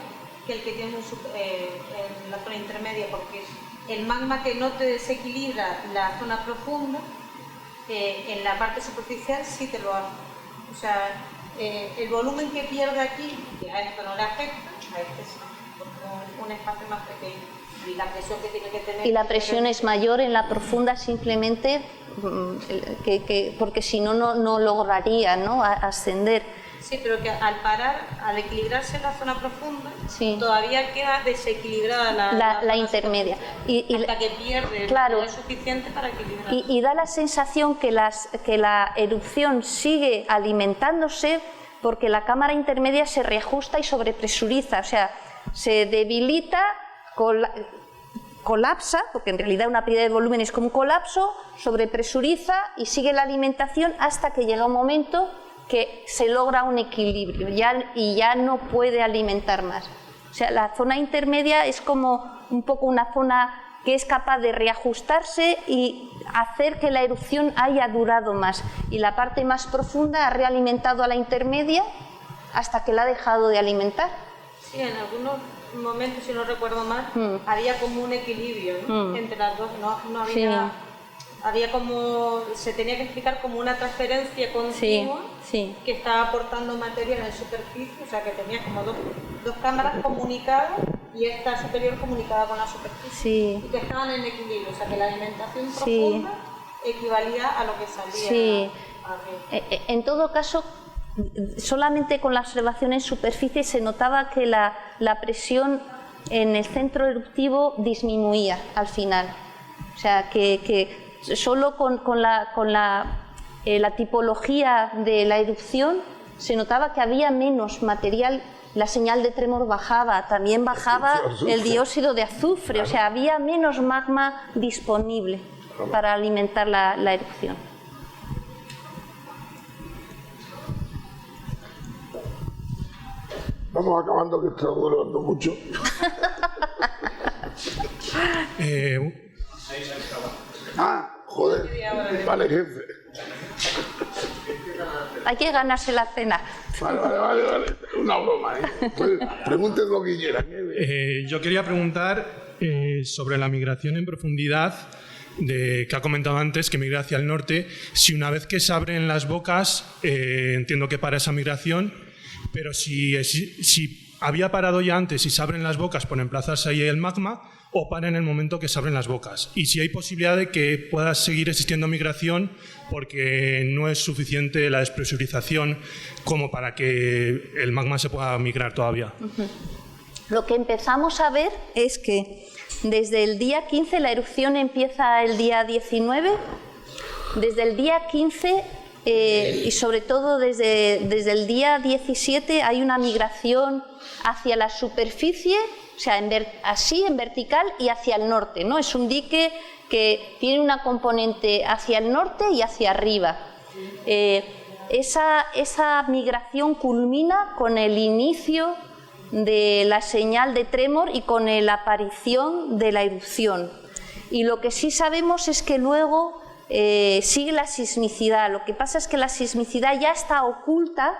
que el que tienes en la zona intermedia, porque el magma que no te desequilibra la zona profunda, en la parte superficial sí te lo hace. O sea, el volumen que pierde aquí, que a esto no le afecta, a este sí, porque un espacio más pequeño. Y la presión que tiene que tener. Y la presión es mayor en la profunda simplemente porque si no, no lograría, ¿no?, ascender. Sí, pero que al parar, al equilibrarse la zona profunda, todavía queda desequilibrada la intermedia. Hasta que pierde el poder suficiente para equilibrar. Y da la sensación que la erupción sigue alimentándose porque la cámara intermedia se reajusta y sobrepresuriza, o sea, se debilita, colapsa, porque en realidad una pérdida de volumen es como un colapso, sobrepresuriza y sigue la alimentación hasta que llega un momento que se logra un equilibrio y ya no puede alimentar más. O sea, la zona intermedia es como un poco una zona que es capaz de reajustarse y hacer que la erupción haya durado más. Y la parte más profunda ha realimentado a la intermedia hasta que la ha dejado de alimentar. Sí, en algunos momentos, si no recuerdo mal, había como un equilibrio, ¿no?, entre las dos. No había... Había como, se tenía que explicar como una transferencia continua que estaba aportando material en superficie, o sea que tenía como dos cámaras comunicadas y esta superior comunicada con la superficie y que estaban en equilibrio, o sea que la alimentación profunda equivalía a lo que salía arriba. En todo caso, solamente con la observación en superficie se notaba que la presión en el centro eruptivo disminuía al final, o sea que solo con la tipología de la erupción se notaba que había menos material, la señal de tremor bajaba, también bajaba el dióxido de azufre, o sea, había menos magma disponible para alimentar la erupción. Vamos acabando, que está durando mucho. Joder, vale, jefe. Hay que ganarse la cena. Vale. Una broma, Pregunten lo que quieran. Yo quería preguntar sobre la migración en profundidad que ha comentado antes, que migra hacia el norte. Si una vez que se abren las bocas, entiendo que para esa migración, pero si había parado ya antes y se abren las bocas por emplazarse ahí el magma, o para en el momento que se abren las bocas. Y si hay posibilidad de que pueda seguir existiendo migración porque no es suficiente la despresurización como para que el magma se pueda migrar todavía. Lo que empezamos a ver es que desde el día 15, la erupción empieza el día 19, desde el día 15 y sobre todo desde el día 17 hay una migración hacia la superficie, o sea, así en vertical y hacia el norte, ¿no? Es un dique que tiene una componente hacia el norte y hacia arriba. Esa migración culmina con el inicio de la señal de tremor y con la aparición de la erupción. Y lo que sí sabemos es que luego sigue la sismicidad. Lo que pasa es que la sismicidad ya está oculta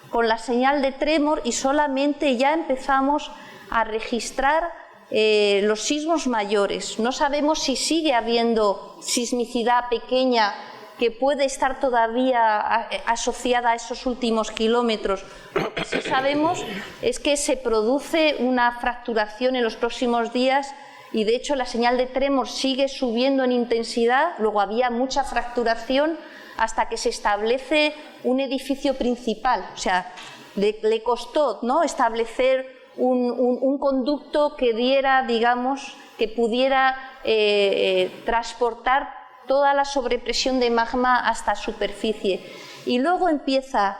con la señal de tremor y solamente ya empezamos a registrar los sismos mayores. No sabemos si sigue habiendo sismicidad pequeña que puede estar todavía asociada a esos últimos kilómetros. Lo que sí sabemos es que se produce una fracturación en los próximos días y de hecho la señal de tremor sigue subiendo en intensidad. Luego había mucha fracturación hasta que se establece un edificio principal. O sea, le costó, ¿no?, establecer un conducto que diera, digamos, que pudiera transportar toda la sobrepresión de magma hasta superficie. Y luego empieza,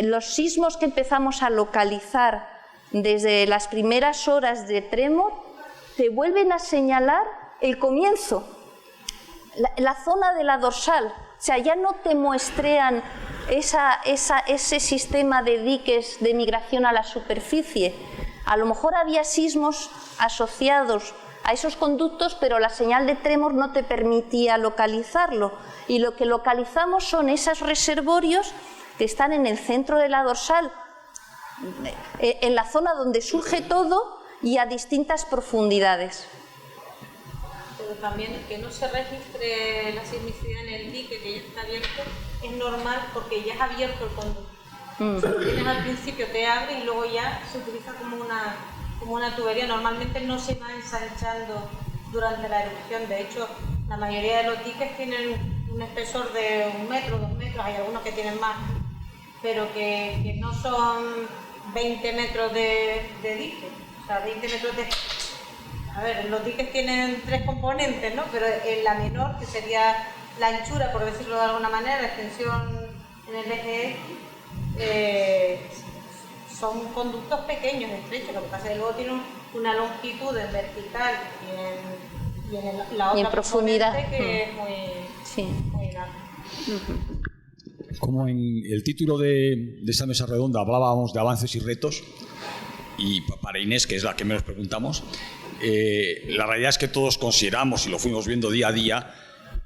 los sismos que empezamos a localizar desde las primeras horas de tremor, te vuelven a señalar el comienzo, la zona de la dorsal. O sea, ya no te muestrean ese sistema de diques de migración a la superficie. A lo mejor había sismos asociados a esos conductos, pero la señal de tremor no te permitía localizarlo. Y lo que localizamos son esos reservorios que están en el centro de la dorsal, en la zona donde surge todo y a distintas profundidades. Pero también que no se registre la sismicidad en el dique, que ya está abierto, es normal porque ya es abierto el conducto. Si lo tienes al principio te abre y luego ya se utiliza como una tubería. Normalmente no se va ensanchando durante la erupción. De hecho, la mayoría de los diques tienen un espesor de 1 metro, 2 metros, hay algunos que tienen más, pero que no son 20 metros de dique. O sea, 20 metros de... A ver, los diques tienen 3 componentes, ¿no? Pero en la menor, que sería la anchura, por decirlo de alguna manera, la extensión en el eje X, son conductos pequeños, estrechos. Lo que pasa es que luego tienen una longitud en vertical y en la otra profundidad que es muy grande. Como en el título de esta mesa redonda hablábamos de avances y retos, y para Inés, que es la que menos preguntamos, la realidad es que todos consideramos, y lo fuimos viendo día a día,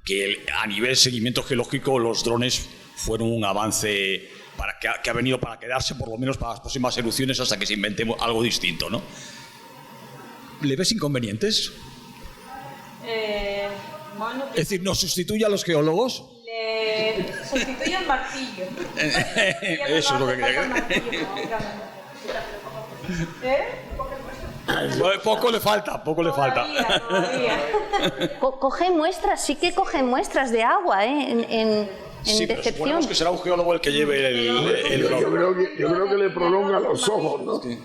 que a nivel seguimiento geológico los drones fueron un avance que ha venido para quedarse, por lo menos para las próximas erupciones, hasta que se invente algo distinto, ¿no? ¿Le ves inconvenientes? Bueno, es decir, ¿nos sustituye a los geólogos? Le sustituye el martillo. Eso es lo que quería. Poco le falta. Todavía. Coge muestras, sí que coge muestras de agua, en sí, pero decepción. suponemos que será un geólogo el que lleve el yo creo que le prolonga los ojos, ¿no? Sí.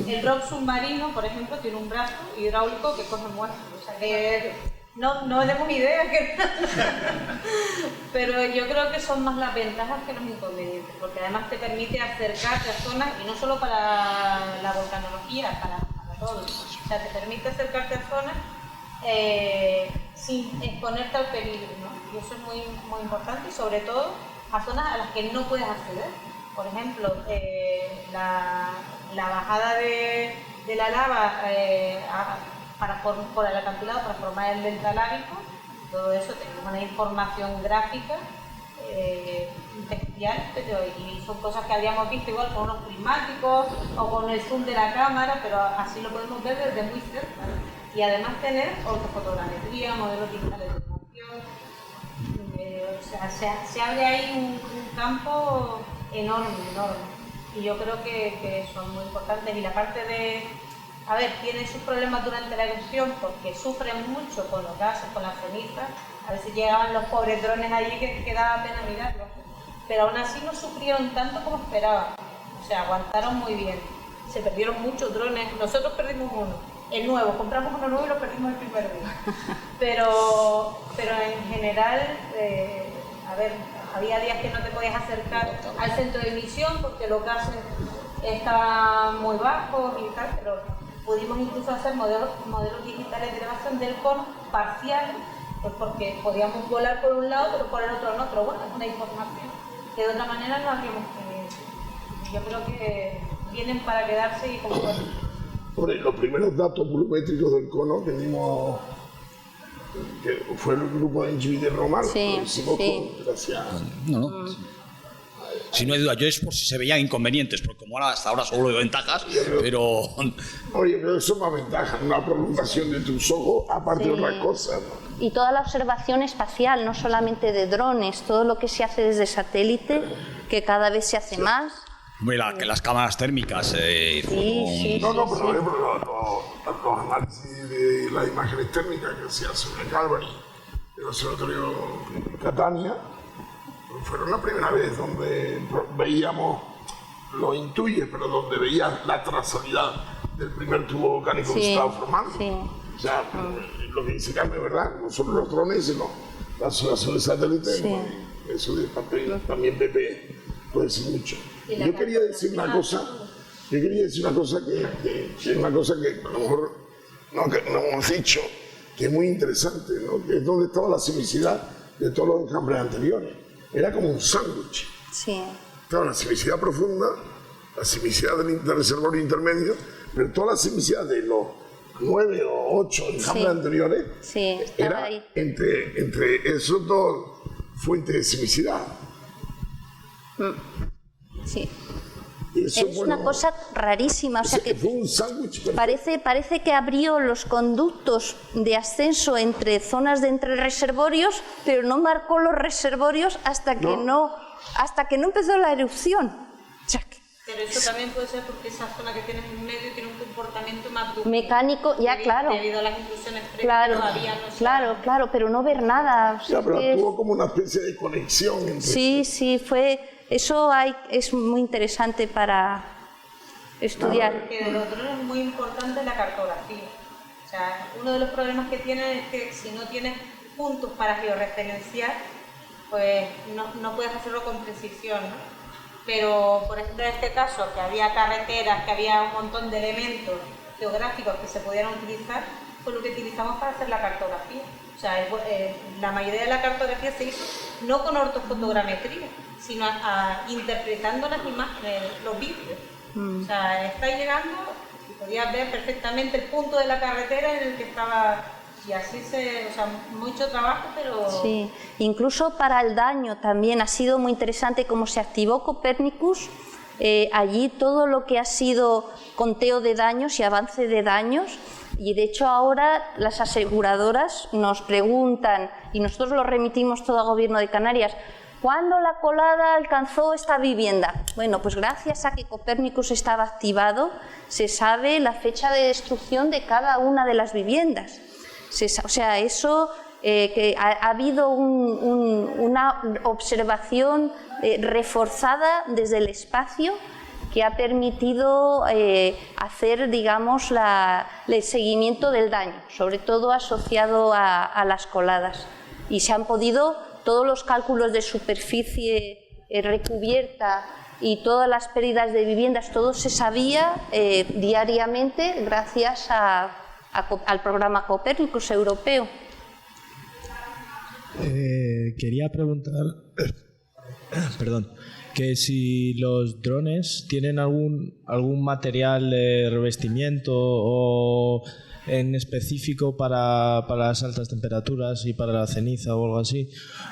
El ROV submarino, por ejemplo, tiene un brazo hidráulico que coge muestras. O sea que no tenemos idea. Pero yo creo que son más las ventajas que los inconvenientes, porque además te permite acercarte a zonas, y no solo para la volcanología, para todo. O sea, te permite acercarte a zonas sin exponerte al peligro, ¿no? Y eso es muy, muy importante, y sobre todo a zonas a las que no puedes acceder. Por ejemplo, la bajada de la lava por el acantilado para formar el delta lábico, todo eso tenemos una información gráfica textual, y son cosas que habíamos visto igual con unos prismáticos o con el zoom de la cámara, pero así lo podemos ver desde muy cerca. Y además tener ortofotogrametría, modelos digitales de información. O sea, se abre ahí un campo enorme. Y yo creo que son muy importantes. Y la parte de... A ver, tienen sus problemas durante la erupción porque sufren mucho con los gases, con las cenizas. A veces llegaban los pobres drones allí que daba pena mirarlos. Pero aún así no sufrieron tanto como esperaban. O sea, aguantaron muy bien. Se perdieron muchos drones. Nosotros perdimos uno. El nuevo, compramos uno nuevo y lo perdimos el primer día. Pero en general, a ver, había días que no te podías acercar al centro de emisión porque los gases estaban muy bajos y tal, pero pudimos incluso hacer modelos digitales de grabación del cono parciales, pues porque podíamos volar por un lado, pero por el otro no. Pero bueno, es una información que de otra manera no habríamos tenido. Yo creo que vienen para quedarse y como Sobre los primeros datos volumétricos del cono que dimos, que fue el grupo de NGV de Román, sí. gracias. Si no hay duda, yo es por si se veían inconvenientes, porque como hasta ahora solo veo ventajas, pero... Oye, pero eso es una ventaja, una prolongación de tus ojos, aparte de otras cosas, ¿no? Y toda la observación espacial, no solamente de drones, todo lo que se hace desde satélite, que cada vez se hace más. Que las cámaras térmicas. No, por ejemplo, los análisis de las imágenes térmicas que se hacen en Calvary, el observatorio Catania, fueron la primera vez donde veíamos, lo intuye, pero donde veías la trazabilidad del primer tubo volcánico que se estaba formando. O sea, lo que dice Carmen, ¿verdad? No solo los drones, sino la observación de satélites, eso de parte también Pepe puede decir mucho. Yo quería decir una cosa, que es una cosa que a lo mejor no hemos dicho, que es muy interesante, ¿no? Que es donde estaba la sismicidad de todos los enjambres anteriores. Era como un sándwich. Estaba la sismicidad profunda, la sismicidad del reservorio intermedio, pero toda la sismicidad de los 9 o 8 enjambres anteriores era entre esos dos fuentes de sismicidad. Es una cosa rarísima, o sea que fue un sándwich. Parece que abrió los conductos de ascenso entre zonas de entre reservorios, pero no marcó los reservorios hasta que no empezó la erupción. Pero eso también puede ser porque esa zona que tienes en medio tiene un comportamiento más duro. Mecánico, claro. Debido a las intrusiones previas Claro, pero no ver nada. Pero tuvo como una especie de conexión entre... Sí, eso es muy interesante para estudiar. Porque de los drones es muy importante la cartografía. O sea, uno de los problemas que tienen es que si no tienes puntos para georreferenciar, pues no puedes hacerlo con precisión, ¿no? Pero, por ejemplo, en este caso, que había carreteras, que había un montón de elementos geográficos que se pudieran utilizar, pues lo que utilizamos para hacer la cartografía. O sea, la mayoría de la cartografía se hizo no con ortofotogrametría, sino interpretando las imágenes, los vídeos. O sea, está llegando y podías ver perfectamente el punto de la carretera en el que estaba... Y así mucho trabajo, pero... Sí, incluso para el daño también ha sido muy interesante cómo se activó Copernicus. Allí todo lo que ha sido conteo de daños y avance de daños, y de hecho ahora las aseguradoras nos preguntan, y nosotros lo remitimos todo al Gobierno de Canarias, ¿cuándo la colada alcanzó esta vivienda? Bueno, pues gracias a que Copernicus estaba activado, se sabe la fecha de destrucción de cada una de las viviendas. O sea, eso que ha habido una observación reforzada desde el espacio que ha permitido hacer, digamos, el seguimiento del daño, sobre todo asociado a las coladas. Y se han podido, todos los cálculos de superficie recubierta y todas las pérdidas de viviendas, todo se sabía diariamente gracias al programa Copernicus europeo. Quería preguntar, que si los drones tienen algún material de revestimiento o en específico para las altas temperaturas y para la ceniza o algo así,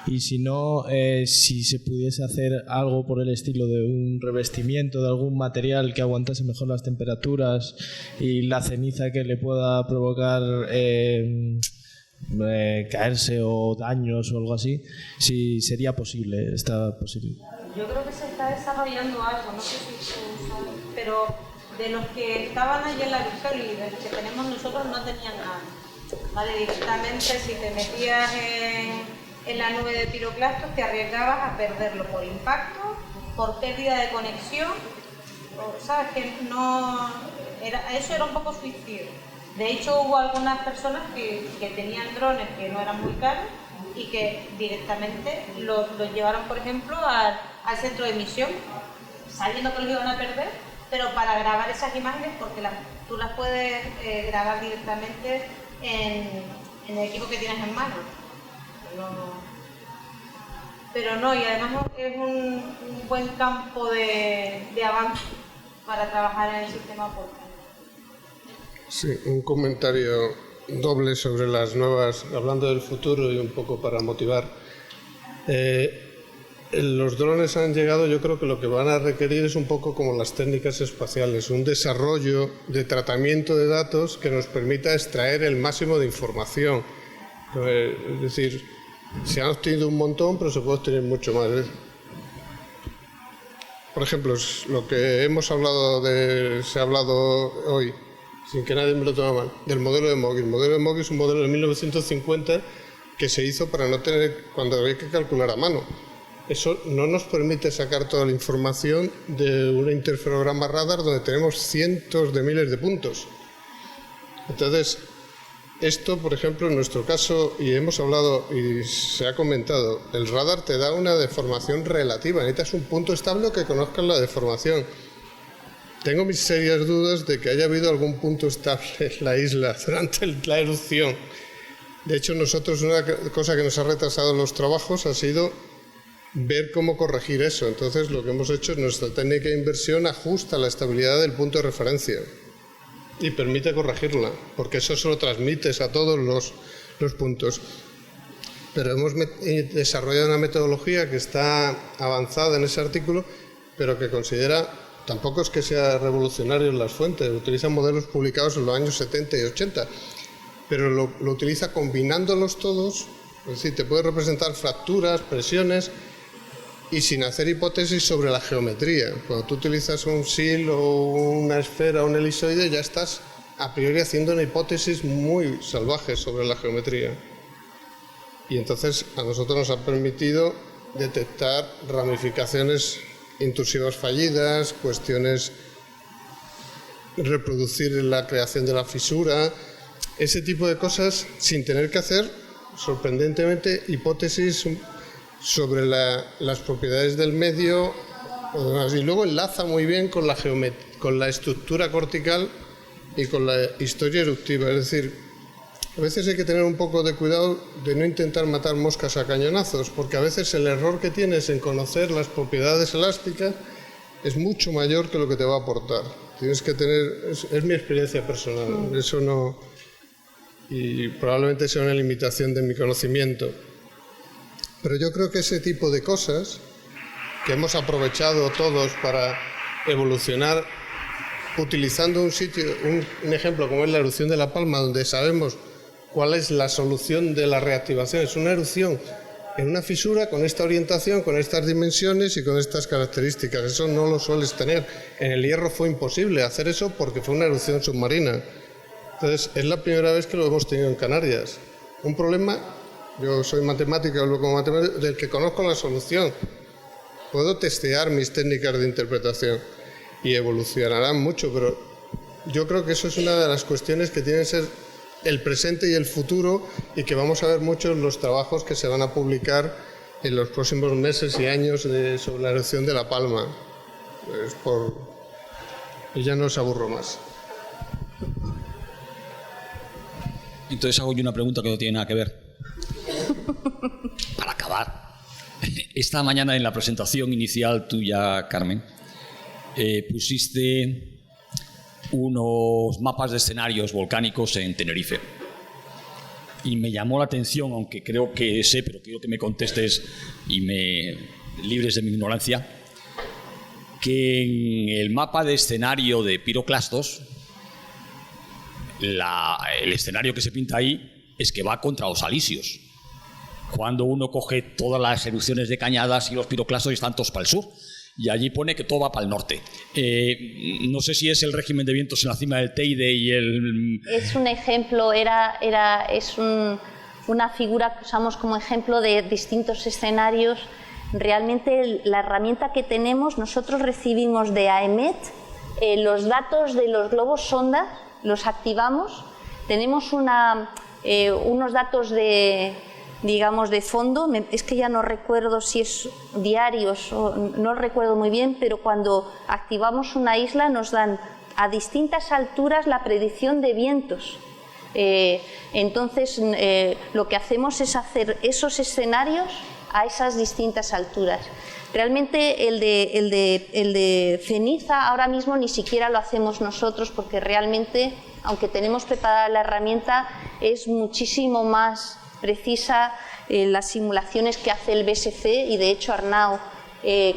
y si no, si se pudiese hacer algo por el estilo de un revestimiento de algún material que aguantase mejor las temperaturas y la ceniza que le pueda provocar caerse o daños o algo así, si sería posible, está posible. Yo creo que se está desarrollando algo, no sé si pero de los que estaban allí en la erupción y de los que tenemos nosotros no tenían nada. ¿Vale? Directamente, si te metías en la nube de piroclastos, te arriesgabas a perderlo por impacto, por pérdida de conexión. ¿Sabes? Que eso era un poco suicidio. De hecho, hubo algunas personas que tenían drones que no eran muy caros y que directamente los llevaron, por ejemplo, al centro de emisión, sabiendo que los iban a perder, pero para grabar esas imágenes, porque tú las puedes grabar directamente en el equipo que tienes en mano. Pero no, y además es un buen campo de avance para trabajar en el sistema portátil. Sí, un comentario doble sobre las nuevas, hablando del futuro y un poco para motivar. los drones han llegado, yo creo que lo que van a requerir es un poco como las técnicas espaciales, un desarrollo de tratamiento de datos que nos permita extraer el máximo de información. Es decir, se han obtenido un montón, pero se puede obtener mucho más. Por ejemplo, lo que se ha hablado hoy, sin que nadie me lo tome mal, del modelo de Moggi. El modelo de Moggi es un modelo de 1950 que se hizo para no tener, cuando había que calcular a mano. Eso no nos permite sacar toda la información de un interferograma radar donde tenemos cientos de miles de puntos. Entonces, esto, por ejemplo, en nuestro caso, y hemos hablado y se ha comentado, el radar te da una deformación relativa. Necesitas un punto estable que conozcas la deformación. Tengo mis serias dudas de que haya habido algún punto estable en la isla durante la erupción. De hecho, nosotros una cosa que nos ha retrasado los trabajos ha sido ver cómo corregir eso. Entonces, lo que hemos hecho es nuestra técnica de inversión ajusta la estabilidad del punto de referencia y permite corregirla, porque eso se lo transmites a todos los puntos. Pero hemos desarrollado una metodología que está avanzada en ese artículo, pero que considera, tampoco es que sea revolucionario en las fuentes, utilizan modelos publicados en los años 70 y 80, pero lo utiliza combinándolos todos, es decir, te puede representar fracturas, presiones, y sin hacer hipótesis sobre la geometría. Cuando tú utilizas un SIL o una esfera o un elipsoide, ya estás a priori haciendo una hipótesis muy salvaje sobre la geometría. Y entonces a nosotros nos ha permitido detectar ramificaciones intrusivas fallidas, cuestiones, reproducir la creación de la fisura, ese tipo de cosas sin tener que hacer, sorprendentemente, hipótesis sobre las propiedades del medio o demás. Y luego enlaza muy bien con la estructura cortical y con la historia eruptiva. Es decir, a veces hay que tener un poco de cuidado de no intentar matar moscas a cañonazos, porque a veces el error que tienes en conocer las propiedades elásticas es mucho mayor que lo que te va a aportar. Tienes que tener, es mi experiencia personal, eso no, y probablemente sea una limitación de mi conocimiento. Pero yo creo que ese tipo de cosas que hemos aprovechado todos para evolucionar, utilizando un sitio, un ejemplo como es la erupción de La Palma, donde sabemos cuál es la solución de la reactivación. Es una erupción en una fisura con esta orientación, con estas dimensiones y con estas características. Eso no lo sueles tener. En el Hierro fue imposible hacer eso porque fue una erupción submarina. Entonces, es la primera vez que lo hemos tenido en Canarias. Un problema... Yo soy matemático, hablo como matemático, del que conozco la solución. Puedo testear mis técnicas de interpretación y evolucionarán mucho, pero yo creo que eso es una de las cuestiones que tienen que ser el presente y el futuro, y que vamos a ver muchos los trabajos que se van a publicar en los próximos meses y años sobre la erupción de La Palma. Y ya no os aburro más. Entonces hago yo una pregunta que no tiene nada que ver. Para acabar, esta mañana en la presentación inicial tuya, Carmen, pusiste unos mapas de escenarios volcánicos en Tenerife. Y me llamó la atención, aunque creo que sé, pero quiero que me contestes y me libres de mi ignorancia, que en el mapa de escenario de piroclastos, el escenario que se pinta ahí es que va contra los alisios. Cuando uno coge todas las erupciones de Cañadas y los piroclastos están todos para el sur, y allí pone que todo va para el norte. No sé si es el régimen de vientos en la cima del Teide y el... Es un ejemplo, una figura que usamos como ejemplo de distintos escenarios. Realmente la herramienta que tenemos, nosotros recibimos de AEMET los datos de los globos sonda, los activamos, tenemos unos datos de fondo, es que ya no recuerdo si es diarios o no recuerdo muy bien, pero cuando activamos una isla nos dan a distintas alturas la predicción de vientos. Entonces lo que hacemos es hacer esos escenarios a esas distintas alturas. Realmente el de ceniza ahora mismo ni siquiera lo hacemos nosotros, porque realmente, aunque tenemos preparada la herramienta, es muchísimo más precisa las simulaciones que hace el BSC, y de hecho Arnau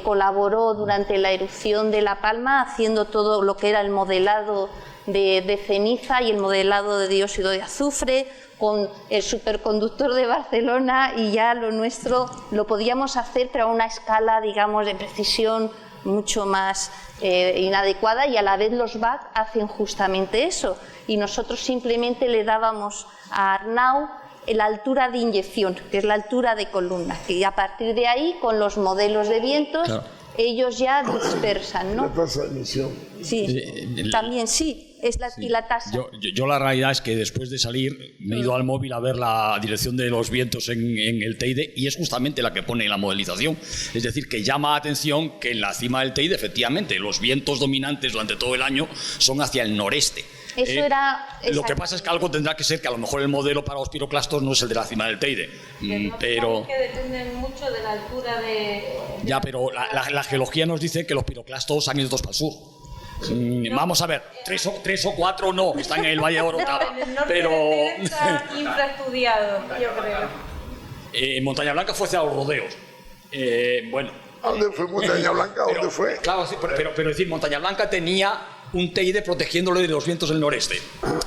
colaboró durante la erupción de La Palma haciendo todo lo que era el modelado de ceniza y el modelado de dióxido de azufre con el superconductor de Barcelona, y ya lo nuestro lo podíamos hacer pero a una escala, digamos, de precisión mucho más inadecuada, y a la vez los BAC hacen justamente eso, y nosotros simplemente le dábamos a Arnau la altura de inyección, que es la altura de columna, y a partir de ahí, con los modelos de vientos, claro, ellos ya dispersan, ¿no? La tasa de emisión. Sí, también sí, es la tasa. Yo la realidad es que después de salir me he ido al móvil a ver la dirección de los vientos en el Teide, y es justamente la que pone en la modelización. Es decir, que llama la atención que en la cima del Teide, efectivamente, los vientos dominantes durante todo el año son hacia el noreste. Eso era... Lo que pasa es que algo tendrá que ser que a lo mejor el modelo para los piroclastos no es el de la cima del Teide, pero... Es que dependen mucho de la altura de... Ya, pero la geología nos dice que los piroclastos han ido todos para el sur. Vamos a ver, tres o cuatro no, están en el Valle de Orotava, pero... Está infraestudiado, yo creo. En Montaña Blanca fue hacia los rodeos. Bueno... ¿A dónde fue Montaña Blanca? ¿A dónde fue? Claro, sí, pero es decir, Montaña Blanca tenía un Teide protegiéndole de los vientos del noreste.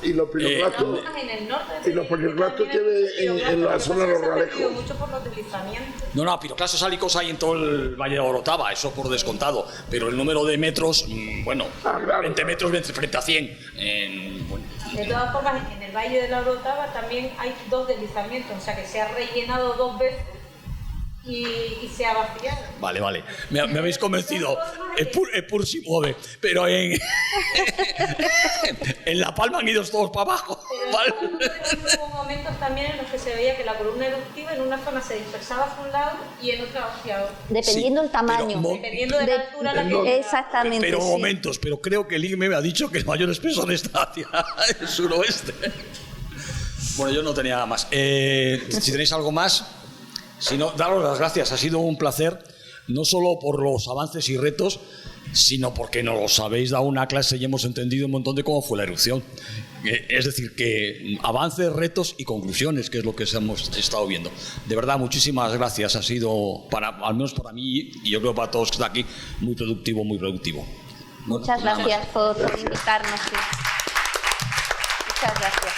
Y los piroclastos. En el norte. Y los piroclastos tienen en la zona de los ralejos. Mucho por los deslizamientos. No, piroclastos sálicos hay en todo el Valle de Orotava, eso por descontado. Pero el número de metros, bueno, 20 metros frente a 100. Bueno. De todas formas, en el Valle de la Orotava también hay 2 deslizamientos, o sea que se ha rellenado 2 veces. Y se ha vaciado. Vale. Me habéis convencido. Epur sí mueve, pero en La Palma han ido todos para abajo. ¿Vale? Hubo momentos también en los que se veía que la columna eruptiva en una zona se dispersaba hacia un lado y en otra hacia otro. Dependiendo del tamaño. Dependiendo de la altura a la que exactamente. Pero sí. momentos, pero creo que el IGME me ha dicho que el mayor espesor está hacia el suroeste. Bueno, yo no tenía nada más. Si tenéis algo más... Si no, daros las gracias, ha sido un placer, no solo por los avances y retos, sino porque nos habéis dado una clase y hemos entendido un montón de cómo fue la erupción. Es decir, que avances, retos y conclusiones, que es lo que hemos estado viendo. De verdad, muchísimas gracias, ha sido, al menos para mí, y yo creo para todos que están aquí, muy productivo, muy productivo. Muchas gracias por invitarnos. Muchas gracias.